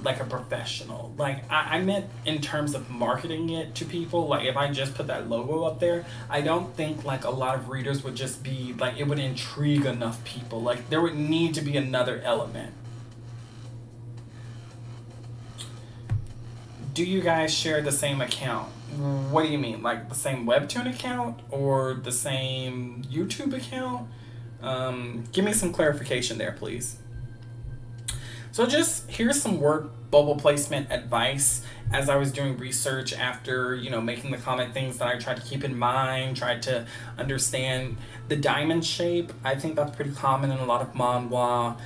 like a professional. Like I meant in terms of marketing it to people. Like if I just put that logo up there, I don't think like a lot of readers would just be like, it would intrigue enough people. Like there would need to be another element. Do you guys share the same account? What do you mean? Like the same Webtoon account or the same YouTube account? Give me some clarification there, please. So just here's some word bubble placement advice as I was doing research after, making the comment, things that I tried to keep in mind, tried to understand the diamond shape. I think that's pretty common in a lot of manhwa.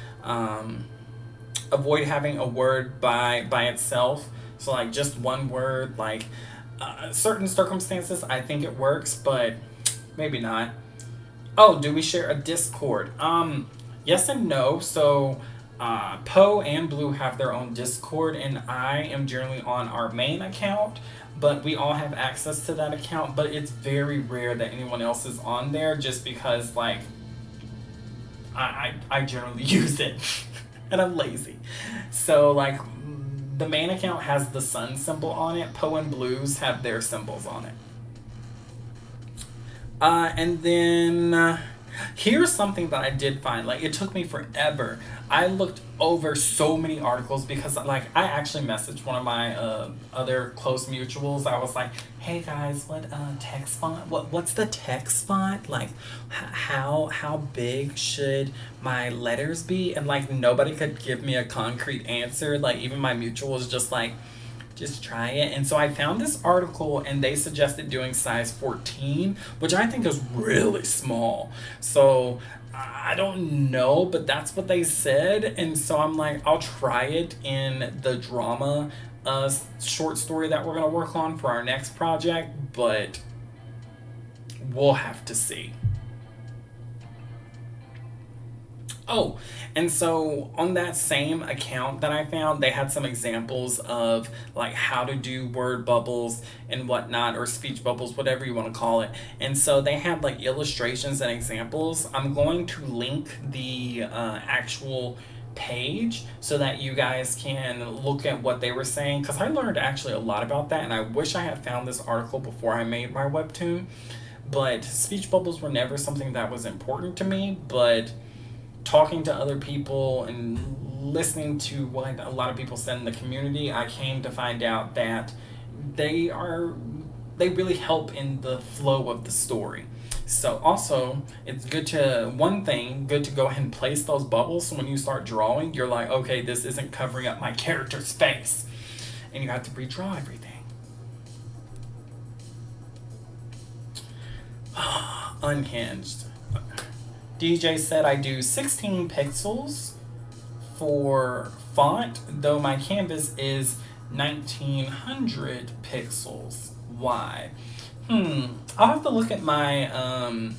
Avoid having a word by itself. So like just one word, like certain circumstances, I think it works, but maybe not. Oh, do we share a Discord? Yes and no. So Poe and Blue have their own Discord, and I am generally on our main account, but we all have access to that account, but it's very rare that anyone else is on there just because like I generally use it and I'm lazy. So like the main account has the sun symbol on it. Poe and Blues have their symbols on it. And then here's something that I did find. Like, it took me forever. I looked over so many articles because, like, I actually messaged one of my other close mutuals. I was like, "Hey guys, what text font? What's the text font? Like, how big should my letters be?" And like, nobody could give me a concrete answer. Like, even my mutual was just like, just try it. And so I found this article and they suggested doing size 14, which I think is really small. So I don't know, but that's what they said. And so I'm like, I'll try it in the drama short story that we're going to work on for our next project, but we'll have to see. Oh, and so on that same account that I found, they had some examples of like how to do word bubbles and whatnot, or speech bubbles, whatever you want to call it. And so they had like illustrations and examples. I'm going to link the actual page so that you guys can look at what they were saying, because I learned actually a lot about that, and I wish I had found this article before I made my webtoon. But speech bubbles were never something that was important to me, but talking to other people and listening to what a lot of people said in the community, I came to find out that they are they really help in the flow of the story. So also, it's good to go ahead and place those bubbles, so when you start drawing, you're like, okay, this isn't covering up my character's face, and you have to redraw everything. Unhinged. DJ said I do 16 pixels for font, though my canvas is 1900 pixels. Why? I'll have to look at my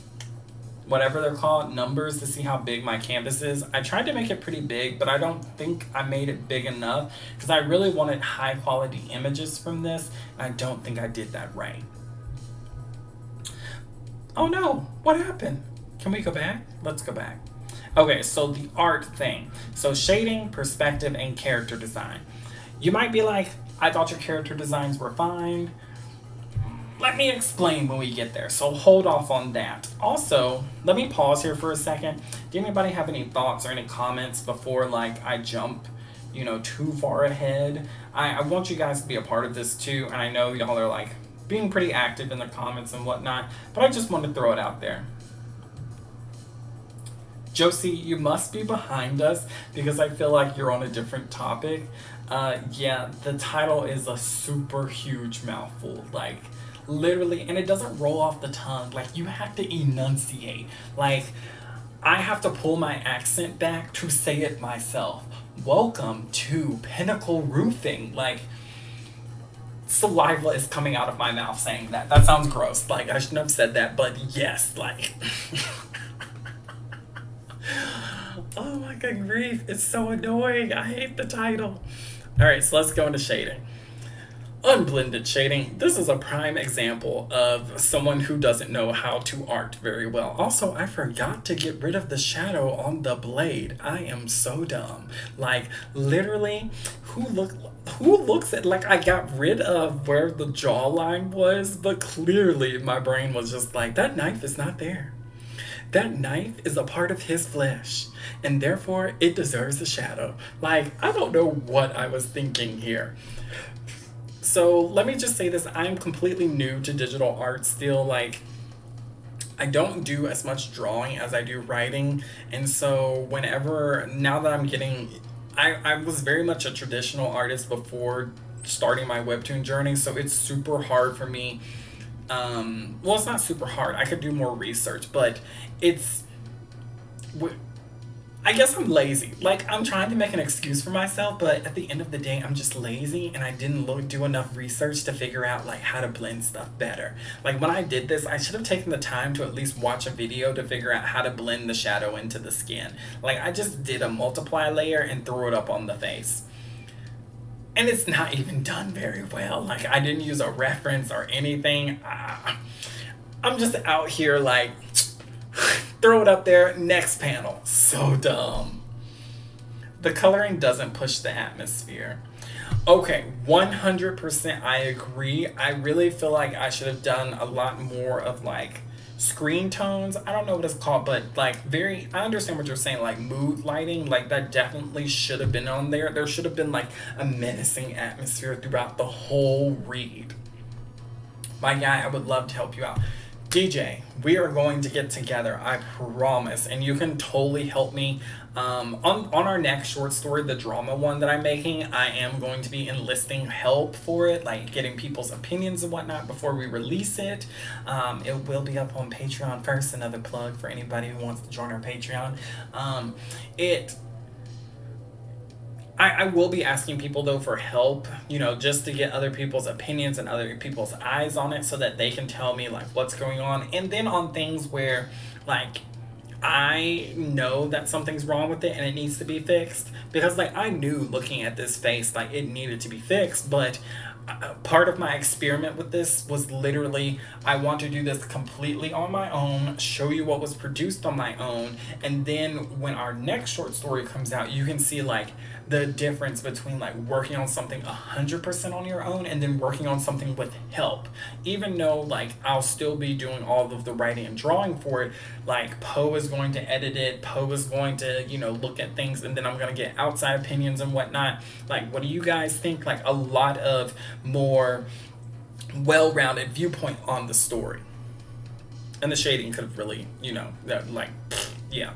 whatever they're called, numbers, to see how big my canvas is. I tried to make it pretty big, but I don't think I made it big enough because I really wanted high quality images from this, and I don't think I did that right. Oh no, what happened? Can we go back? Let's go back. Okay, so the art thing. So shading, perspective, and character design. You might be like, I thought your character designs were fine. Let me explain when we get there, so hold off on that. Also, let me pause here for a second. Do anybody have any thoughts or any comments before like I jump, too far ahead? I want you guys to be a part of this too, and I know y'all are like being pretty active in the comments and whatnot, but I just wanted to throw it out there. Josie, you must be behind us because I feel like you're on a different topic. Yeah, the title is a super huge mouthful, like literally, and it doesn't roll off the tongue. Like, you have to enunciate. Like, I have to pull my accent back to say it myself. Welcome to Pinnacle Roofing. Like, saliva is coming out of my mouth saying that. That sounds gross. Like, I shouldn't have said that, but yes, like... Oh my god, grief. It's so annoying. I hate the title. Alright, so let's go into shading. Unblended shading. This is a prime example of someone who doesn't know how to art very well. Also, I forgot to get rid of the shadow on the blade. I am so dumb. Like, literally, who looks at, like, I got rid of where the jawline was, but clearly my brain was just like, that knife is not there. That knife is a part of his flesh, and therefore it deserves a shadow. Like, I don't know what I was thinking here. So let me just say this, I'm completely new to digital art still. Like, I don't do as much drawing as I do writing, and so now that I'm getting, I was very much a traditional artist before starting my webtoon journey, so it's super hard for me. Well, it's not super hard. I could do more research, but I guess I'm lazy. Like, I'm trying to make an excuse for myself, but at the end of the day, I'm just lazy, and I didn't do enough research to figure out like how to blend stuff better. Like, when I did this, I should have taken the time to at least watch a video to figure out how to blend the shadow into the skin. Like, I just did a multiply layer and threw it up on the face. And it's not even done very well. Like, I didn't use a reference or anything. I'm just out here like, throw it up there, next panel. So dumb. The coloring doesn't push the atmosphere. Okay, 100% I agree. I really feel like I should have done a lot more of like screen tones. I don't know what it's called, but like very, I understand what you're saying, like mood lighting, like that definitely should have been on there. There should have been like a menacing atmosphere throughout the whole read. My guy, I would love to help you out. DJ, we are going to get together, I promise, and you can totally help me. On our next short story, the drama one that I'm making, I am going to be enlisting help for it, like getting people's opinions and whatnot before we release it. It will be up on Patreon first, another plug for anybody who wants to join our Patreon. It I will be asking people though for help, just to get other people's opinions and other people's eyes on it so that they can tell me like what's going on. And then on things where like I know that something's wrong with it and it needs to be fixed, because like I knew looking at this face like it needed to be fixed, but part of my experiment with this was literally I want to do this completely on my own, show you what was produced on my own, and then when our next short story comes out, you can see like the difference between like working on something 100% on your own and then working on something with help. Even though like I'll still be doing all of the writing and drawing for it, like Poe is going to edit it, Poe is going to look at things, and then I'm going to get outside opinions and whatnot. Like, what do you guys think? Like a lot of more well-rounded viewpoint on the story. And the shading could have really, like, yeah.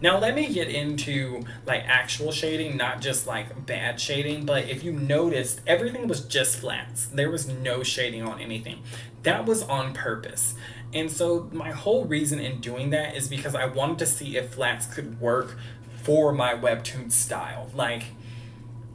Now let me get into like actual shading, not just like bad shading, but if you noticed, everything was just flats. There was no shading on anything. That was on purpose. And so my whole reason in doing that is because I wanted to see if flats could work for my webtoon style. Like,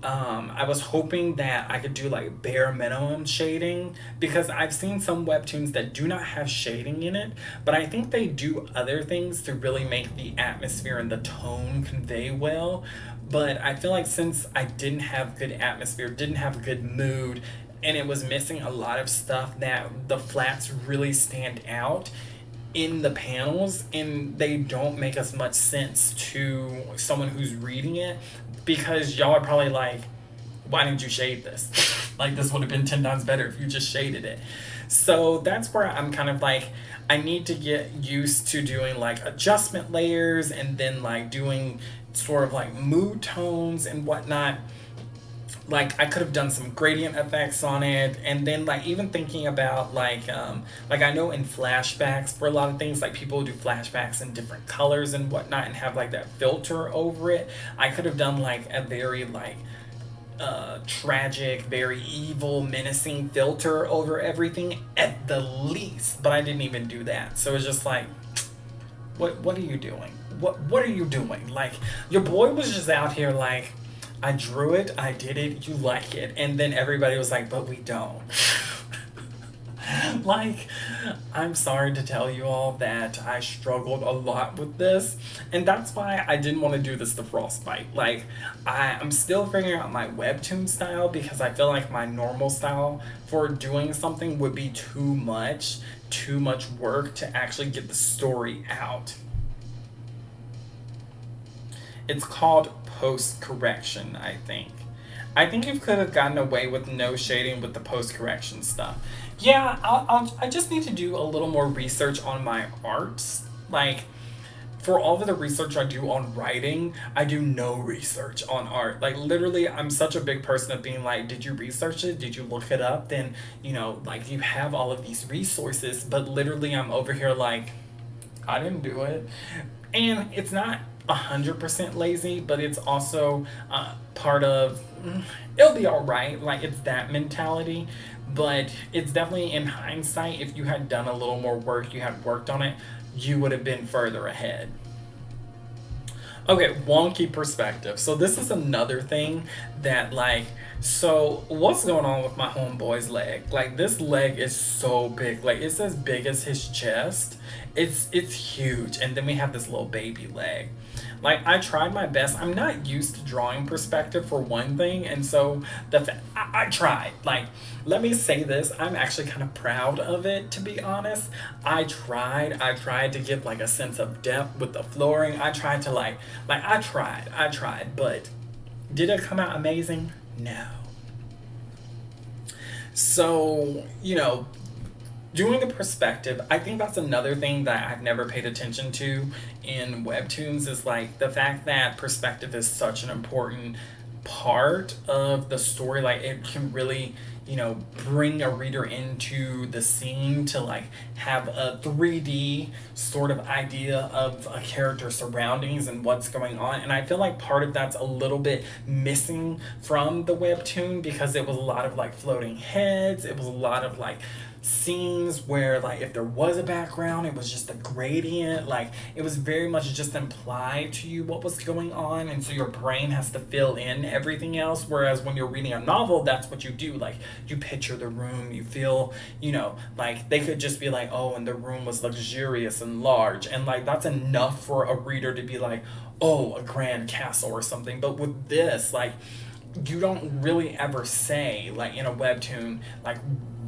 I was hoping that I could do like bare minimum shading, because I've seen some webtoons that do not have shading in it, but I think they do other things to really make the atmosphere and the tone convey well. But I feel like since I didn't have good atmosphere, didn't have a good mood, and it was missing a lot of stuff, that the flats really stand out in the panels and they don't make as much sense to someone who's reading it, because y'all are probably like, why didn't you shade this? Like, this would have been 10 times better if you just shaded it. So that's where I'm kind of like, I need to get used to doing like adjustment layers and then like doing sort of like mood tones and whatnot. Like I could have done some gradient effects on it, and then like even thinking about like I know in flashbacks for a lot of things, like people do flashbacks in different colors and whatnot and have like that filter over it. I could have done like a very like tragic, very evil, menacing filter over everything at the least, but I didn't even do that. So it's just like, what are you doing? What are you doing? Like, your boy was just out here like, I drew it, I did it, you like it. And then everybody was like, but we don't. Like, I'm sorry to tell you all that I struggled a lot with this. And that's why I didn't want to do this to Frostbite. Like, I'm still figuring out my webtoon style, because I feel like my normal style for doing something would be too much work to actually get the story out. It's called post-correction, I think. I think you could have gotten away with no shading with the post-correction stuff. Yeah, I just need to do a little more research on my arts. Like, for all of the research I do on writing, I do no research on art. Like, literally, I'm such a big person of being like, did you research it? Did you look it up? Then, like, you have all of these resources, but literally I'm over here like, I didn't do it. And it's not 100% lazy, but it's also part of, it'll be all right. Like, it's that mentality. But it's definitely, in hindsight, if you had done a little more work, you had worked on it, you would have been further ahead. Okay, wonky perspective. So this is another thing that, like, so what's going on with my homeboy's leg? Like, this leg is so big. Like, it's as big as his chest. It's huge. And then we have this little baby leg. Like, I tried my best. I'm not used to drawing perspective, for one thing, and so I tried. Like, let me say this, I'm actually kind of proud of it, to be honest. I tried to give like a sense of depth with the flooring. I tried to I tried, but did it come out amazing? No. So, Doing the perspective, I think that's another thing that I've never paid attention to in webtoons, is like the fact that perspective is such an important part of the story. Like it can really, bring a reader into the scene to like have a 3D sort of idea of a character's surroundings and what's going on. And I feel like part of that's a little bit missing from the webtoon, because it was a lot of like floating heads, it was a lot of like scenes where like if there was a background, it was just a gradient. Like it was very much just implied to you what was going on, and so your brain has to fill in everything else. Whereas when you're reading a novel, that's what you do. Like you picture the room, you feel, like they could just be like, oh, and the room was luxurious and large, and like that's enough for a reader to be like, oh, a grand castle or something. But with this, like, you don't really ever say, like in a webtoon, like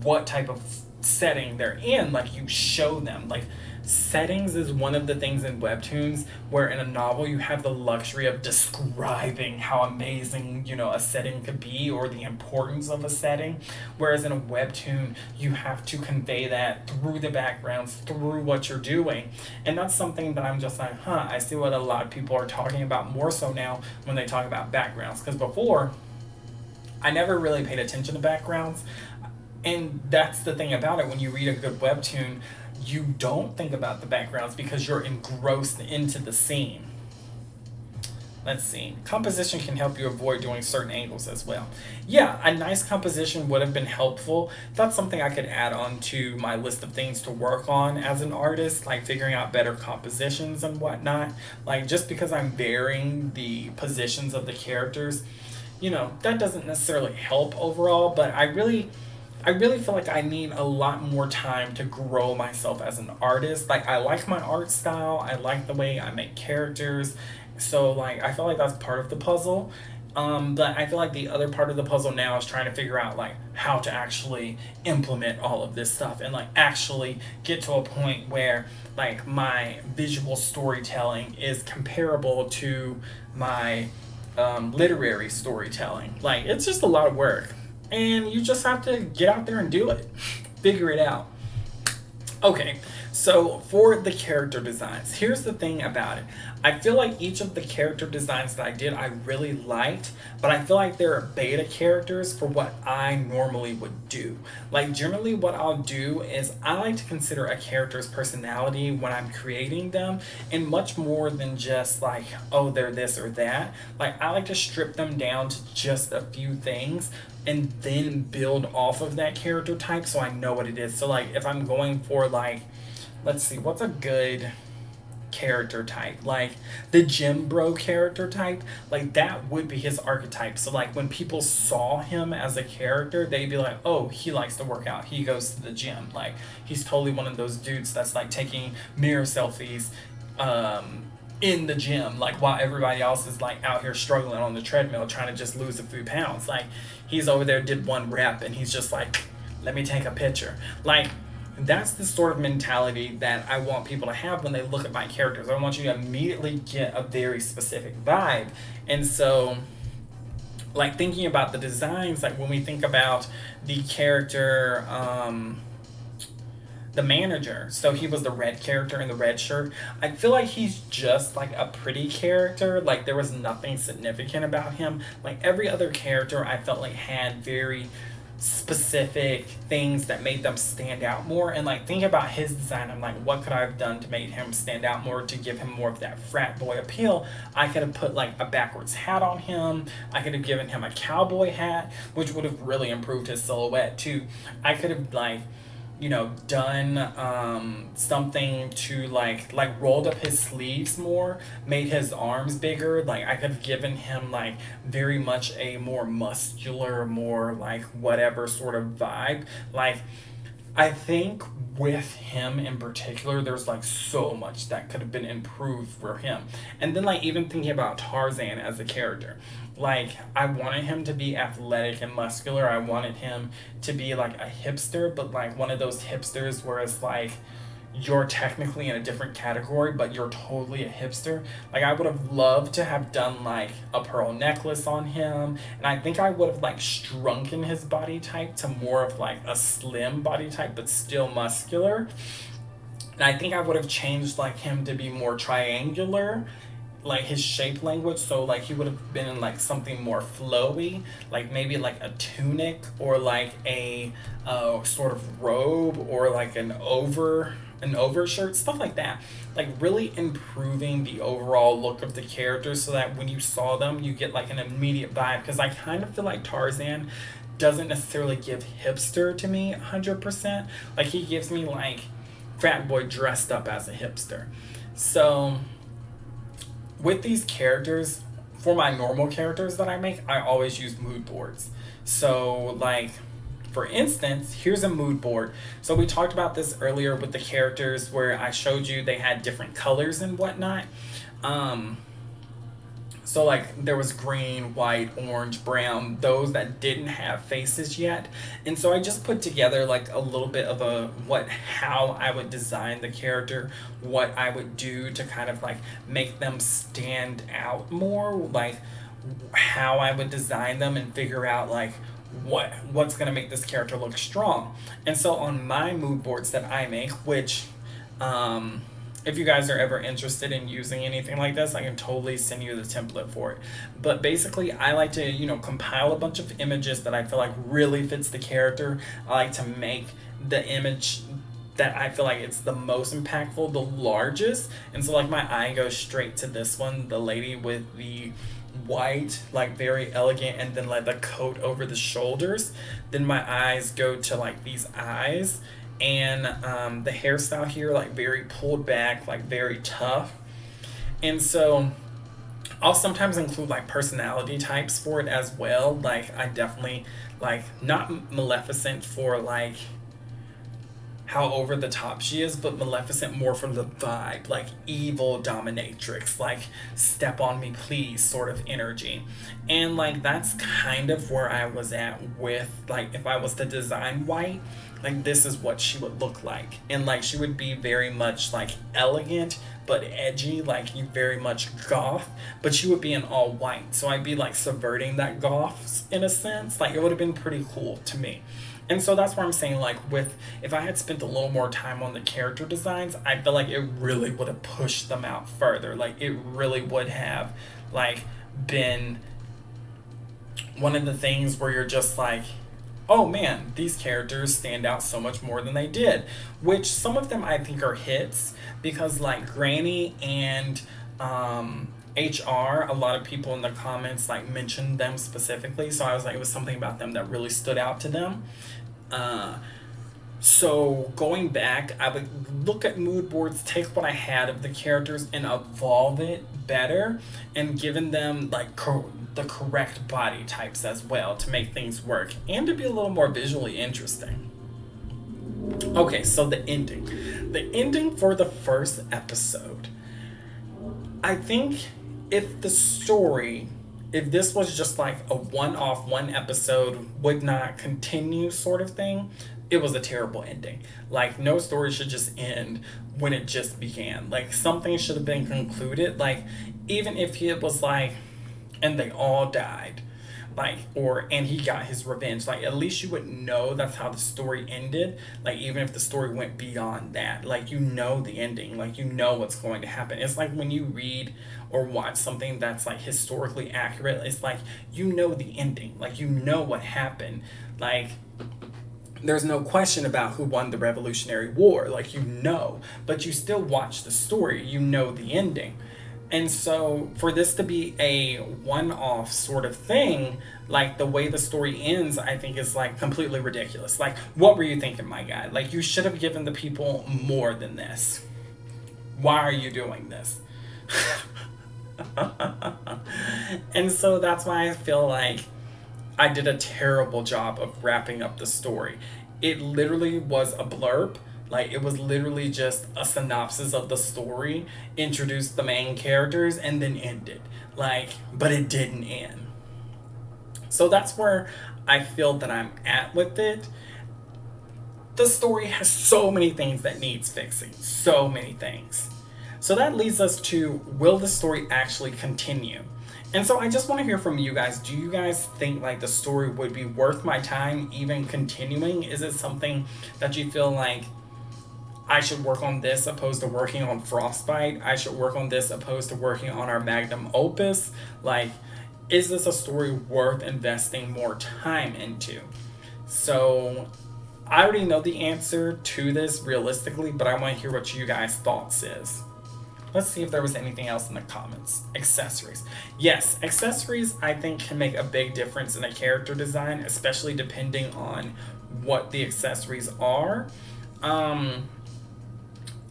what type of setting they're in. Like you show them. Like settings is one of the things in webtoons where in a novel you have the luxury of describing how amazing, a setting could be, or the importance of a setting. Whereas in a webtoon you have to convey that through the backgrounds, through what you're doing. And that's something that I'm just like, I see what a lot of people are talking about more so now when they talk about backgrounds. Because before, I never really paid attention to backgrounds. And that's the thing about it. When you read a good webtoon, you don't think about the backgrounds because you're engrossed into the scene. Let's see. Composition can help you avoid doing certain angles as well. Yeah, a nice composition would have been helpful. That's something I could add on to my list of things to work on as an artist, like figuring out better compositions and whatnot. Like just because I'm varying the positions of the characters, that doesn't necessarily help overall, but I really feel like I need a lot more time to grow myself as an artist. Like I like my art style, I like the way I make characters. So like I feel like that's part of the puzzle. But I feel like the other part of the puzzle now is trying to figure out like how to actually implement all of this stuff and like actually get to a point where like my visual storytelling is comparable to my literary storytelling. Like it's just a lot of work, and you just have to get out there and do it. Figure it out. Okay, so for the character designs, here's the thing about it. I feel like each of the character designs that I did, I really liked, but I feel like they're beta characters for what I normally would do. Like generally what I'll do is I like to consider a character's personality when I'm creating them, and much more than just like, oh, they're this or that. Like I like to strip them down to just a few things and then build off of that character type so I know what it is. So like if I'm going for like, let's see, what's a good character type? Like the gym bro character type, like that would be his archetype. So like when people saw him as a character, they'd be like, oh, he likes to work out, he goes to the gym. Like he's totally one of those dudes that's like taking mirror selfies in the gym, like while everybody else is like out here struggling on the treadmill trying to just lose a few pounds. Like he's over there, did one rep, and he's just like, let me take a picture. Like that's the sort of mentality that I want people to have when they look at my characters. I want you to immediately get a very specific vibe. And so like thinking about the designs, like when we think about the character, the manager, so he was the red character in the red shirt, I feel like he's just like a pretty character. Like there was nothing significant about him. Like every other character I felt like had very specific things that made them stand out more. And like thinking about his design, I'm like, what could I have done to make him stand out more, to give him more of that frat boy appeal? I could have put like a backwards hat on him. I could have given him a cowboy hat, which would have really improved his silhouette too. I could have like done something to like rolled up his sleeves more, made his arms bigger. Like I could have given him like very much a more muscular, more like whatever sort of vibe. Like I think with him in particular, there's like so much that could have been improved for him. And then like even thinking about Tarzan as a character, like I wanted him to be athletic and muscular. I wanted him to be like a hipster, but like one of those hipsters where it's like, you're technically in a different category, but you're totally a hipster. Like, I would have loved to have done like a pearl necklace on him, and I think I would have like shrunken his body type to more of like a slim body type, but still muscular. And I think I would have changed like him to be more triangular, like his shape language. So like he would have been in like something more flowy, like maybe like a tunic or like a sort of robe or like an overshirt, stuff like that. Like really improving the overall look of the characters so that when you saw them, you get like an immediate vibe. Because I kind of feel like Tarzan doesn't necessarily give hipster to me 100%. Like he gives me like fat boy dressed up as a hipster. So with these characters, for my normal characters that I make, I always use mood boards. So, like, for instance, here's a mood board. So, we talked about this earlier with the characters where I showed you they had different colors and whatnot. Um, so like there was green, white, orange, brown, those that didn't have faces yet. And so I just put together like a little bit of a what how I would design the character, what I would do to kind of like make them stand out more, like how I would design them and figure out like what's going to make this character look strong. And so on my mood boards that I make, which um if you guys are ever interested in using anything like this, I can totally send you the template for it. But basically, I like to, compile a bunch of images that I feel like really fits the character. I like to make the image that I feel like it's the most impactful the largest. And so like my eye goes straight to this one, the lady with the white, like very elegant, and then like the coat over the shoulders. Then my eyes go to like these eyes, and the hairstyle here like very pulled back, like very tough. And so I'll sometimes include like personality types for it as well. Like I definitely like not Maleficent for like how over the top she is, but Maleficent more from the vibe, like evil dominatrix, like step on me please sort of energy. And like that's kind of where I was at with like if I was to design White, like this is what she would look like. And like she would be very much like elegant but edgy, like you very much goth, but she would be in all white. So I'd be like subverting that goths in a sense. Like it would have been pretty cool to me. And so that's where I'm saying, like, with if I had spent a little more time on the character designs, I feel like it really would have pushed them out further. Like, it really would have, like, been one of the things where you're just like, oh man, these characters stand out so much more than they did. Which some of them I think are hits because, like, Granny and HR, a lot of people in the comments like mentioned them specifically, so I was like it was something about them that really stood out to them. uh so going back, I would look at mood boards, take what I had of the characters and evolve it better, and given them like the correct body types as well to make things work and to be a little more visually interesting. Okay, so the ending for the first episode, I think if the story, if this was just like a one-off, one episode would not continue sort of thing, it was a terrible ending. Like no story should just end when it just began. Like something should have been concluded. Like even if it was like, and they all died, like and he got his revenge, like at least you would know that's how the story ended. Like even if the story went beyond that, like you know the ending, like you know what's going to happen. It's like when you read or watch something that's like historically accurate, it's like you know the ending, like you know what happened. Like there's no question about who won the Revolutionary War, like you know, but you still watch the story, you know the ending. And so for this to be a one-off sort of thing, like the way the story ends, I think is like completely ridiculous. Like, what were you thinking, my guy? Like, you should have given the people more than this. Why are you doing this? And so that's why I feel like I did a terrible job of wrapping up the story. It literally was a blurb. Like it was literally just a synopsis of the story, introduced the main characters, and then ended. Like, but it didn't end. So that's where I feel that I'm at with it. the story has so many things that needs fixing. So many things. So that leads us to, will the story actually continue? And so I just want to hear from you guys. Do you guys think like the story would be worth my time even continuing? Is it something that you feel like I should work on this opposed to working on Frostbite? I should work on this opposed to working on our magnum opus? Like, is this a story worth investing more time into? So I already know the answer to this realistically, but I want to hear what you guys' thoughts is. Let's see if there was anything else in the comments. Accessories. Yes, accessories I think can make a big difference in a character design, especially depending on what the accessories are.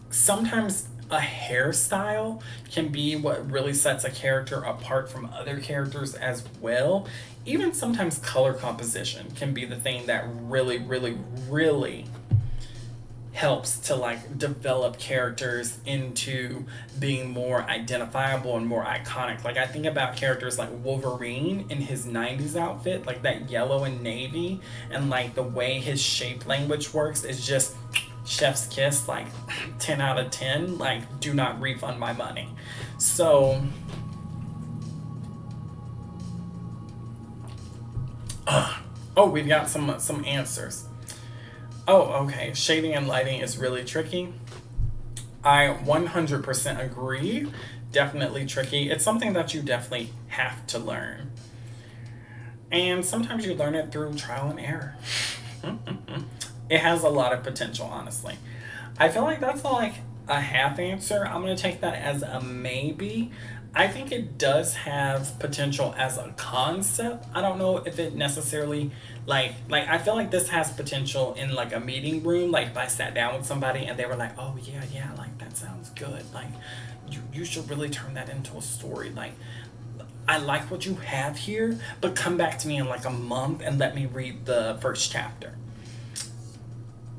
Sometimes a hairstyle can be what really sets a character apart from other characters as well. Even sometimes color composition can be the thing that really, really, really helps to like develop characters into being more identifiable and more iconic. Like I think about characters like Wolverine in his 90s outfit, like that yellow and navy, and like the way his shape language works is just chef's kiss, like 10 out of 10. Like, do not refund my money. So oh, we've got some answers. Oh, okay. Shading and lighting is really tricky. I 100% agree. Definitely tricky. It's something that you definitely have to learn. And sometimes you learn it through trial and error. It has a lot of potential, honestly. I feel like that's like a half answer. I'm going to take that as a maybe. I think it does have potential as a concept. I don't know if it necessarily like I feel like this has potential in like a meeting room. Like if I sat down with somebody and they were like, oh yeah, like that sounds good. Like you should really turn that into a story. Like I like what you have here, but come back to me in like a month and let me read the first chapter.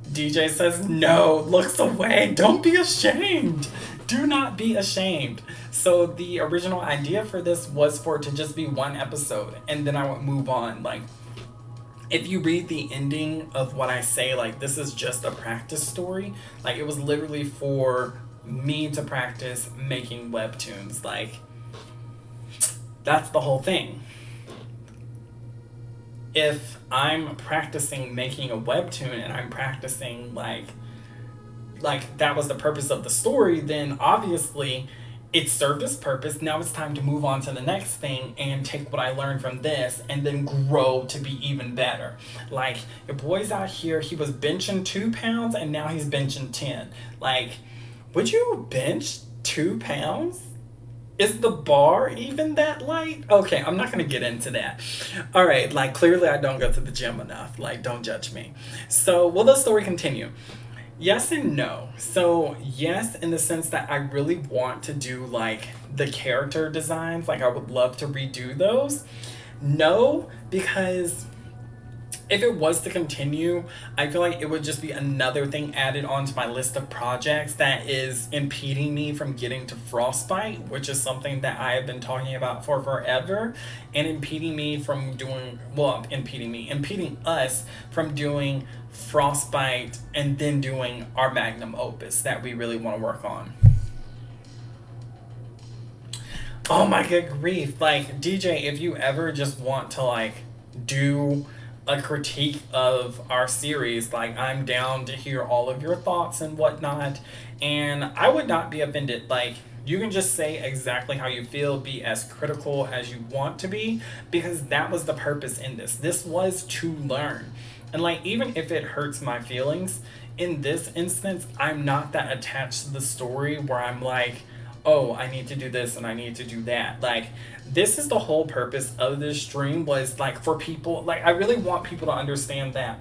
DJ says no, looks away. Don't be ashamed. Do not be ashamed. So the original idea for this was for it to just be one episode and then I would move on. Like if you read the ending of what I say, like this is just a practice story. Like it was literally for me to practice making webtoons. Like that's the whole thing. If I'm practicing making a webtoon and I'm practicing like that was the purpose of the story, then obviously it served its purpose. Now it's time to move on to the next thing and take what I learned from this and then grow to be even better. Like your boy's out here, he was benching 2 pounds and now he's benching 10. Like, would you bench 2 pounds? Is the bar even that light? Okay, I'm not gonna get into that. All right, like clearly I don't go to the gym enough. Like, don't judge me. So will the story continue? Yes and no. So yes, in the sense that I really want to do like the character designs. Like I would love to redo those. No, because if it was to continue, I feel like it would just be another thing added onto my list of projects that is impeding me from getting to Frostbite, which is something that I have been talking about for forever, and impeding me from doing, well, impeding us from doing Frostbite and then doing our magnum opus that we really want to work on. Oh my good grief. Like, DJ, if you ever just want to like do a critique of our series, like I'm down to hear all of your thoughts and whatnot, and I would not be offended. Like you can just say exactly how you feel, be as critical as you want to be, because that was the purpose in this was to learn. And like even if it hurts my feelings, in this instance I'm not that attached to the story where I'm like, oh, I need to do this and I need to do that. Like this is the whole purpose of this stream, was like for people, like I really want people to understand that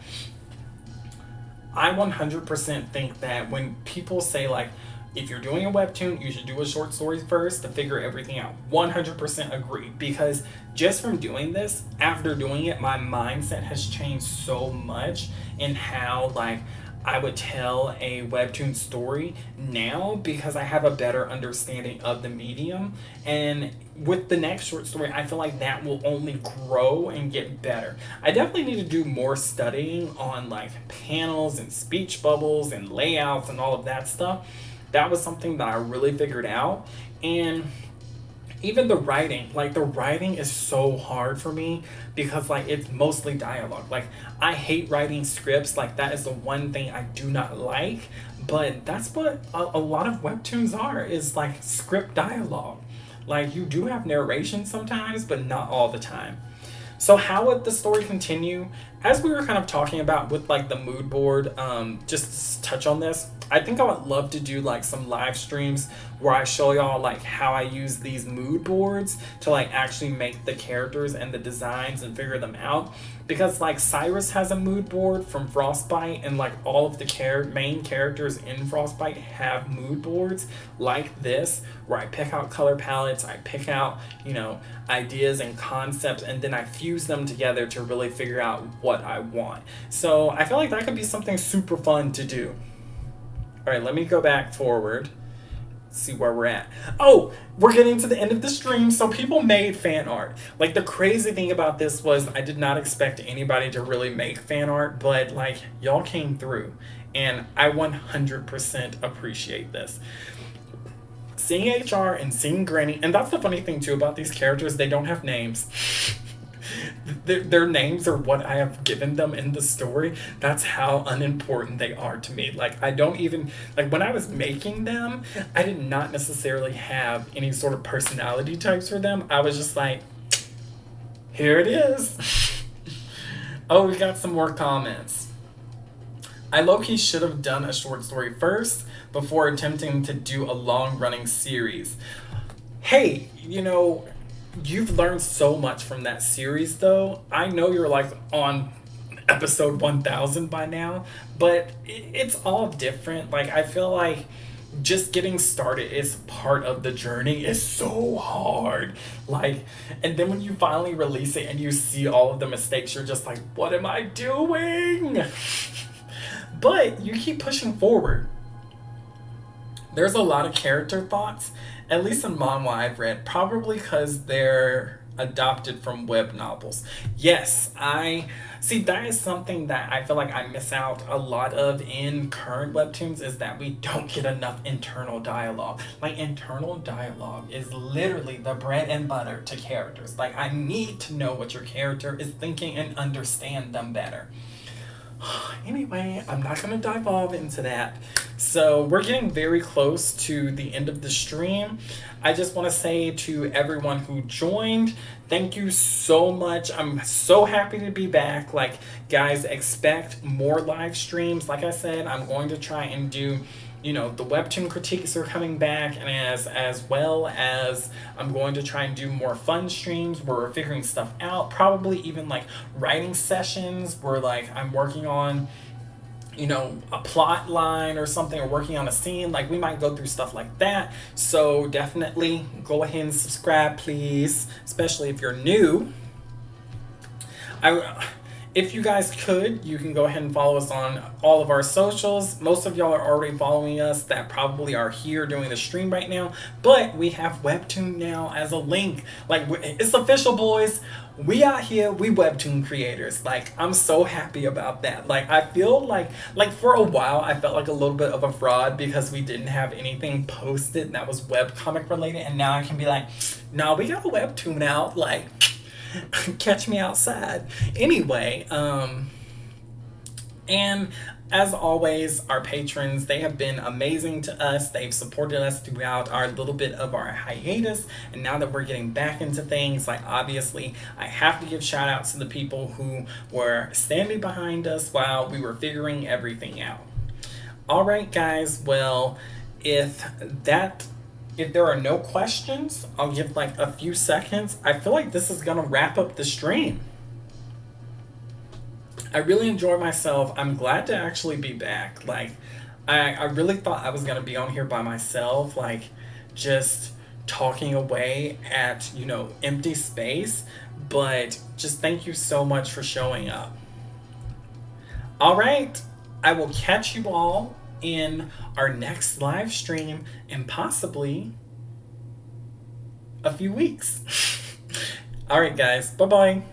I 100% think that when people say like, if you're doing a webtoon, you should do a short story first to figure everything out. 100% agree, because just from doing this, after doing it, my mindset has changed so much in how like I would tell a webtoon story now because I have a better understanding of the medium. And with the next short story, I feel like that will only grow and get better. I definitely need to do more studying on like panels and speech bubbles and layouts and all of that stuff. That was something that I really figured out. And even the writing, like the writing is so hard for me because like it's mostly dialogue. Like I hate writing scripts. Like that is the one thing I do not like. But that's what a lot of webtoons are, is like script dialogue. Like you do have narration sometimes, but not all the time. So how would the story continue? As we were kind of talking about with like the mood board, just to touch on this, I think I would love to do like some live streams where I show y'all like how I use these mood boards to like actually make the characters and the designs and figure them out. Because like Cyrus has a mood board from Frostbite, and like all of the main characters in Frostbite have mood boards like this, where I pick out color palettes, I pick out, ideas and concepts, and then I fuse them together to really figure out what I want. So I feel like that could be something super fun to do. All right, let me go back forward, see where we're at. Oh, we're getting to the end of the stream, so people made fan art. Like the crazy thing about this was I did not expect anybody to really make fan art, but like y'all came through, and I 100% appreciate this. Seeing HR and seeing Granny, and that's the funny thing too about these characters, they don't have names. Their names are what I have given them in the story. That's how unimportant they are to me. Like I don't even, like when I was making them, I did not necessarily have any sort of personality types for them. I was just like, here it is. Oh, we got some more comments. I low-key should have done a short story first before attempting to do a long-running series. Hey, you've learned so much from that series, though. I know you're like on episode 1000 by now, but it's all different. Like, I feel like just getting started is part of the journey. Is so hard. Like, and then when you finally release it and you see all of the mistakes, you're just like, what am I doing? But you keep pushing forward. There's a lot of character thoughts, at least in manhwa I've read, probably because they're adopted from web novels. Yes, that is something that I feel like I miss out a lot of in current webtoons, is that we don't get enough internal dialogue. Like internal dialogue is literally the bread and butter to characters. Like I need to know what your character is thinking and understand them better. Anyway, I'm not going to dive off into that. So we're getting very close to the end of the stream. I just want to say to everyone who joined, thank you so much. I'm so happy to be back. Like, guys, expect more live streams. Like I said, I'm going to try and do, the webtoon critiques are coming back, and as well as I'm going to try and do more fun streams where we're figuring stuff out. Probably even like writing sessions where like I'm working on a plot line or something, or working on a scene. Like we might go through stuff like that. So definitely go ahead and subscribe, please, especially if you're new. If you guys could, you can go ahead and follow us on all of our socials. Most of y'all are already following us that probably are here doing the stream right now, but we have Webtoon now as a link. Like, it's official, boys. We out here, we Webtoon creators. Like, I'm so happy about that. Like, I feel like for a while, I felt like a little bit of a fraud because we didn't have anything posted that was webcomic related, and now I can be like, no, we got a Webtoon out, like, catch me outside. Anyway, and as always, our patrons, they have been amazing to us. They've supported us throughout our little bit of our hiatus, and now that we're getting back into things, like obviously I have to give shout outs to the people who were standing behind us while we were figuring everything out. All right, guys, well, if there are no questions, I'll give like a few seconds. I feel like this is gonna wrap up the stream. I really enjoy myself. I'm glad to actually be back. Like, I really thought I was gonna be on here by myself, like just talking away at, empty space. But just thank you so much for showing up. All right. I will catch you all in our next live stream in possibly a few weeks. All right, guys. Bye bye.